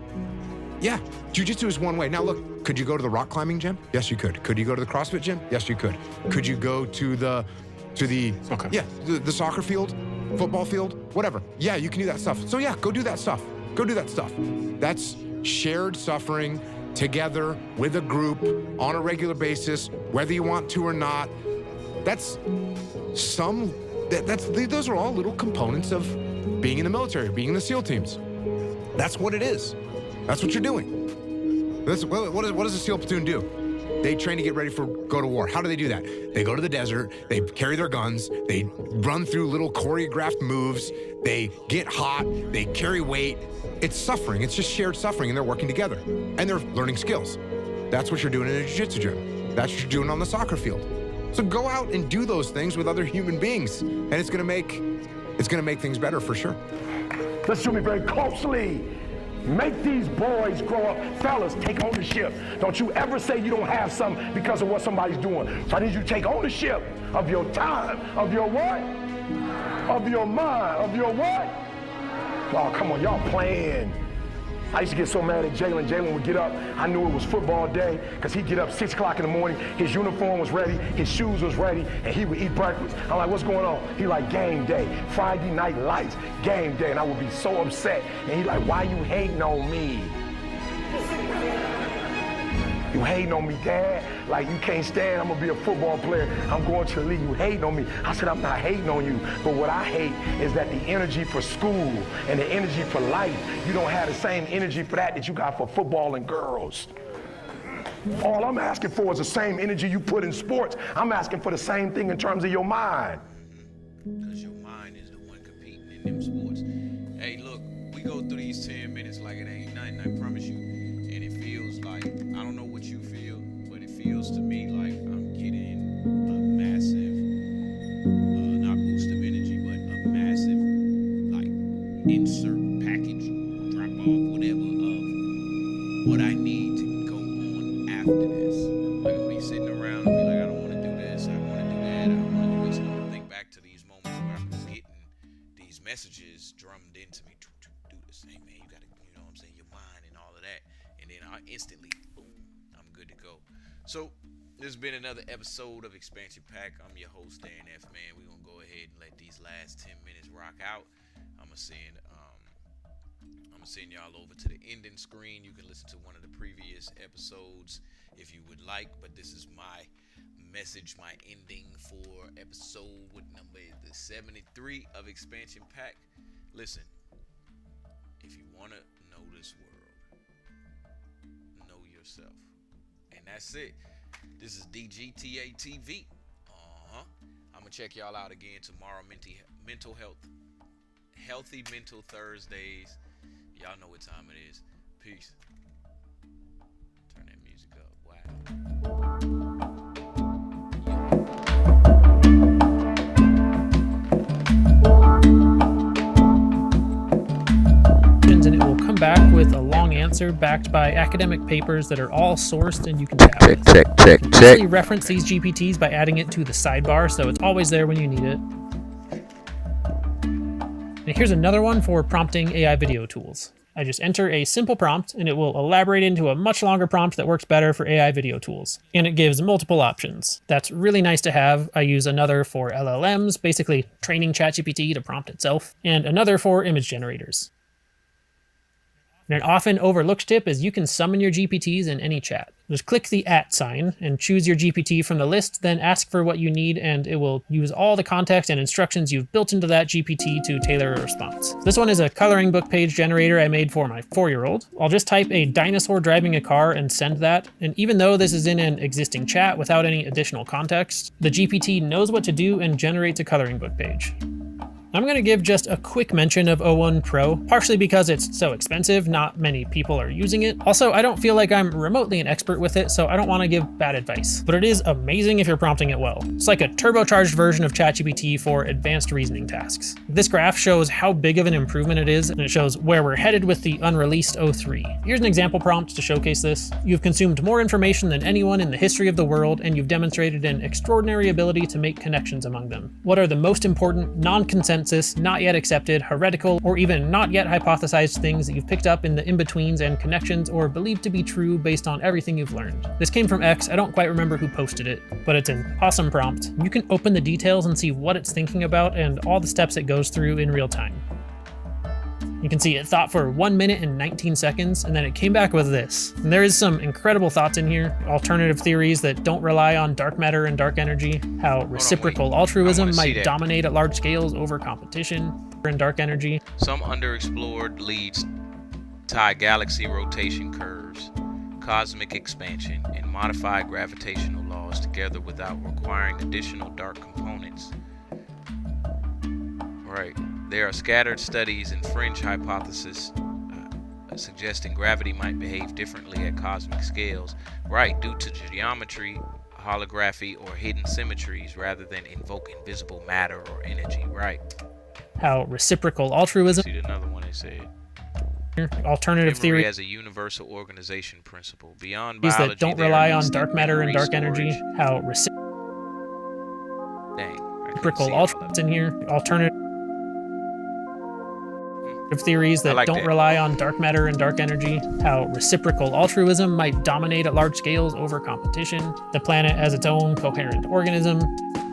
yeah, jiu-jitsu is one way. Now look, could you go to the rock climbing gym? Yes, you could. Could you go to the CrossFit gym? Yes, you could. Could you go to the soccer. Yeah, the soccer field, football field, whatever. Yeah, you can do that stuff. So yeah, go do that stuff. Go do that stuff. That's shared suffering together with a group on a regular basis, whether you want to or not. Those are all little components of being in the military, being in the SEAL teams. That's what it is. That's what you're doing. What does a SEAL platoon do? They train to get ready go to war. How do they do that? They go to the desert, they carry their guns, they run through little choreographed moves, they get hot, they carry weight. It's suffering, it's just shared suffering, and they're working together. And they're learning skills. That's what you're doing in a jiu-jitsu gym. That's what you're doing on the soccer field. So go out and do those things with other human beings, and it's gonna make things better for sure. Listen to me very closely. Make these boys grow up. Fellas, take ownership. Don't you ever say you don't have something because of what somebody's doing. So I need you to take ownership of your time, of your what? Of your mind, of your what? Oh, come on, y'all playing. I used to get so mad at Jalen. Jalen would get up. I knew it was football day because he'd get up 6 o'clock in the morning. His uniform was ready. His shoes was ready. And he would eat breakfast. I'm like, what's going on? He like, game day. Friday night lights. Game day. And I would be so upset. And he like, why you hating on me? You hating on me, Dad? Like, you can't stand, I'm gonna be a football player. I'm going to the league. You hating on me. I said, I'm not hating on you. But what I hate is that the energy for school and the energy for life, you don't have the same energy for that you got for football and girls. All I'm asking for is the same energy you put in sports. I'm asking for the same thing in terms of your mind. Because your mind is the one competing in them sports. Hey, look, we go through these 10 minutes like it ain't nothing, I promise you. And it feels like, I don't know what you feel, but it feels to me like I'm getting a massive, not boost of energy, but a massive, like, insert package, drop off, whatever, of what I need to go on after this. Like, if we sitting around and be like, I don't want to do this, I want to do that, I want to do this, and I think back to these moments where I'm getting these messages drummed into me, do this, hey man, you got to, you know what I'm saying, your mind and all of that. And then I instantly, boom, I'm good to go. So this has been another episode of Expansion Pack. I'm your host, Dan F. Man. We're gonna go ahead and let these last 10 minutes rock out. I'm gonna send y'all over to the ending screen. You can listen to one of the previous episodes if you would like, but this is my message, my ending for episode, what number is this? 73 of Expansion Pack. Listen, if you want to know this world, know yourself. And that's it. This is DGTA TV. I'm going to check y'all out again tomorrow. Mental health. Healthy Mental Thursdays. Y'all know what time it is. Peace. Turn that music up. Wow. And it will come back with a long answer backed by academic papers that are all sourced and you can chat with. Check. Easily reference these GPTs by adding it to the sidebar, so it's always there when you need it. And here's another one for prompting AI video tools. I just enter a simple prompt and it will elaborate into a much longer prompt that works better for AI video tools. And it gives multiple options. That's really nice to have. I use another for LLMs, basically training ChatGPT to prompt itself, and another for image generators. And an often overlooked tip is you can summon your GPTs in any chat. Just click the @ sign and choose your GPT from the list, then ask for what you need, and it will use all the context and instructions you've built into that GPT to tailor a response. This one is a coloring book page generator I made for my 4-year-old. I'll just type a dinosaur driving a car and send that, and even though this is in an existing chat without any additional context, the GPT knows what to do and generates a coloring book page. I'm going to give just a quick mention of O1 Pro, partially because it's so expensive, not many people are using it. Also, I don't feel like I'm remotely an expert with it, so I don't want to give bad advice. But it is amazing if you're prompting it well. It's like a turbocharged version of ChatGPT for advanced reasoning tasks. This graph shows how big of an improvement it is, and it shows where we're headed with the unreleased O3. Here's an example prompt to showcase this. You've consumed more information than anyone in the history of the world, and you've demonstrated an extraordinary ability to make connections among them. What are the most important non-consensus, not yet accepted, heretical, or even not yet hypothesized things that you've picked up in the in-betweens and connections or believed to be true based on everything you've learned? This came from X. I don't quite remember who posted it, but it's an awesome prompt. You can open the details and see what it's thinking about and all the steps it goes through in real time. You can see it thought for 1 minute and 19 seconds, and then it came back with this. And there is some incredible thoughts in here. Alternative theories that don't rely on dark matter and dark energy. How reciprocal altruism might dominate at large scales over competition and dark energy. Some underexplored leads tie galaxy rotation curves, cosmic expansion, and modified gravitational laws together without requiring additional dark components. Right. There are scattered studies and fringe hypotheses suggesting gravity might behave differently at cosmic scales, right, due to geometry, holography, or hidden symmetries rather than invoke invisible matter or energy, right. How reciprocal altruism. See another one they said. Alternative theory as a universal organization principle beyond biology that don't rely on dark matter and dark energy. How reciprocal altruism in here. Alternative theories that don't rely on dark matter and dark energy. How reciprocal altruism might dominate at large scales over competition. The planet as its own coherent organism.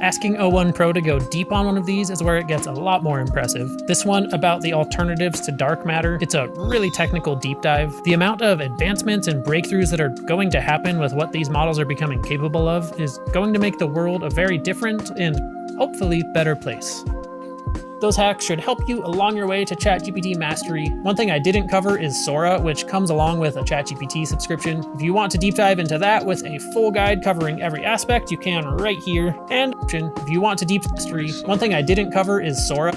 Asking O1 Pro to go deep on one of these is where it gets a lot more impressive. This one about the alternatives to dark matter, it's a really technical deep dive. The amount of advancements and breakthroughs that are going to happen with what these models are becoming capable of is going to make the world a very different and hopefully better place. Those hacks should help you along your way to ChatGPT mastery. One thing I didn't cover is Sora, which comes along with a ChatGPT subscription. If you want to deep dive into that with a full guide covering every aspect, you can right here. And if you want to deep mastery, one thing I didn't cover is Sora.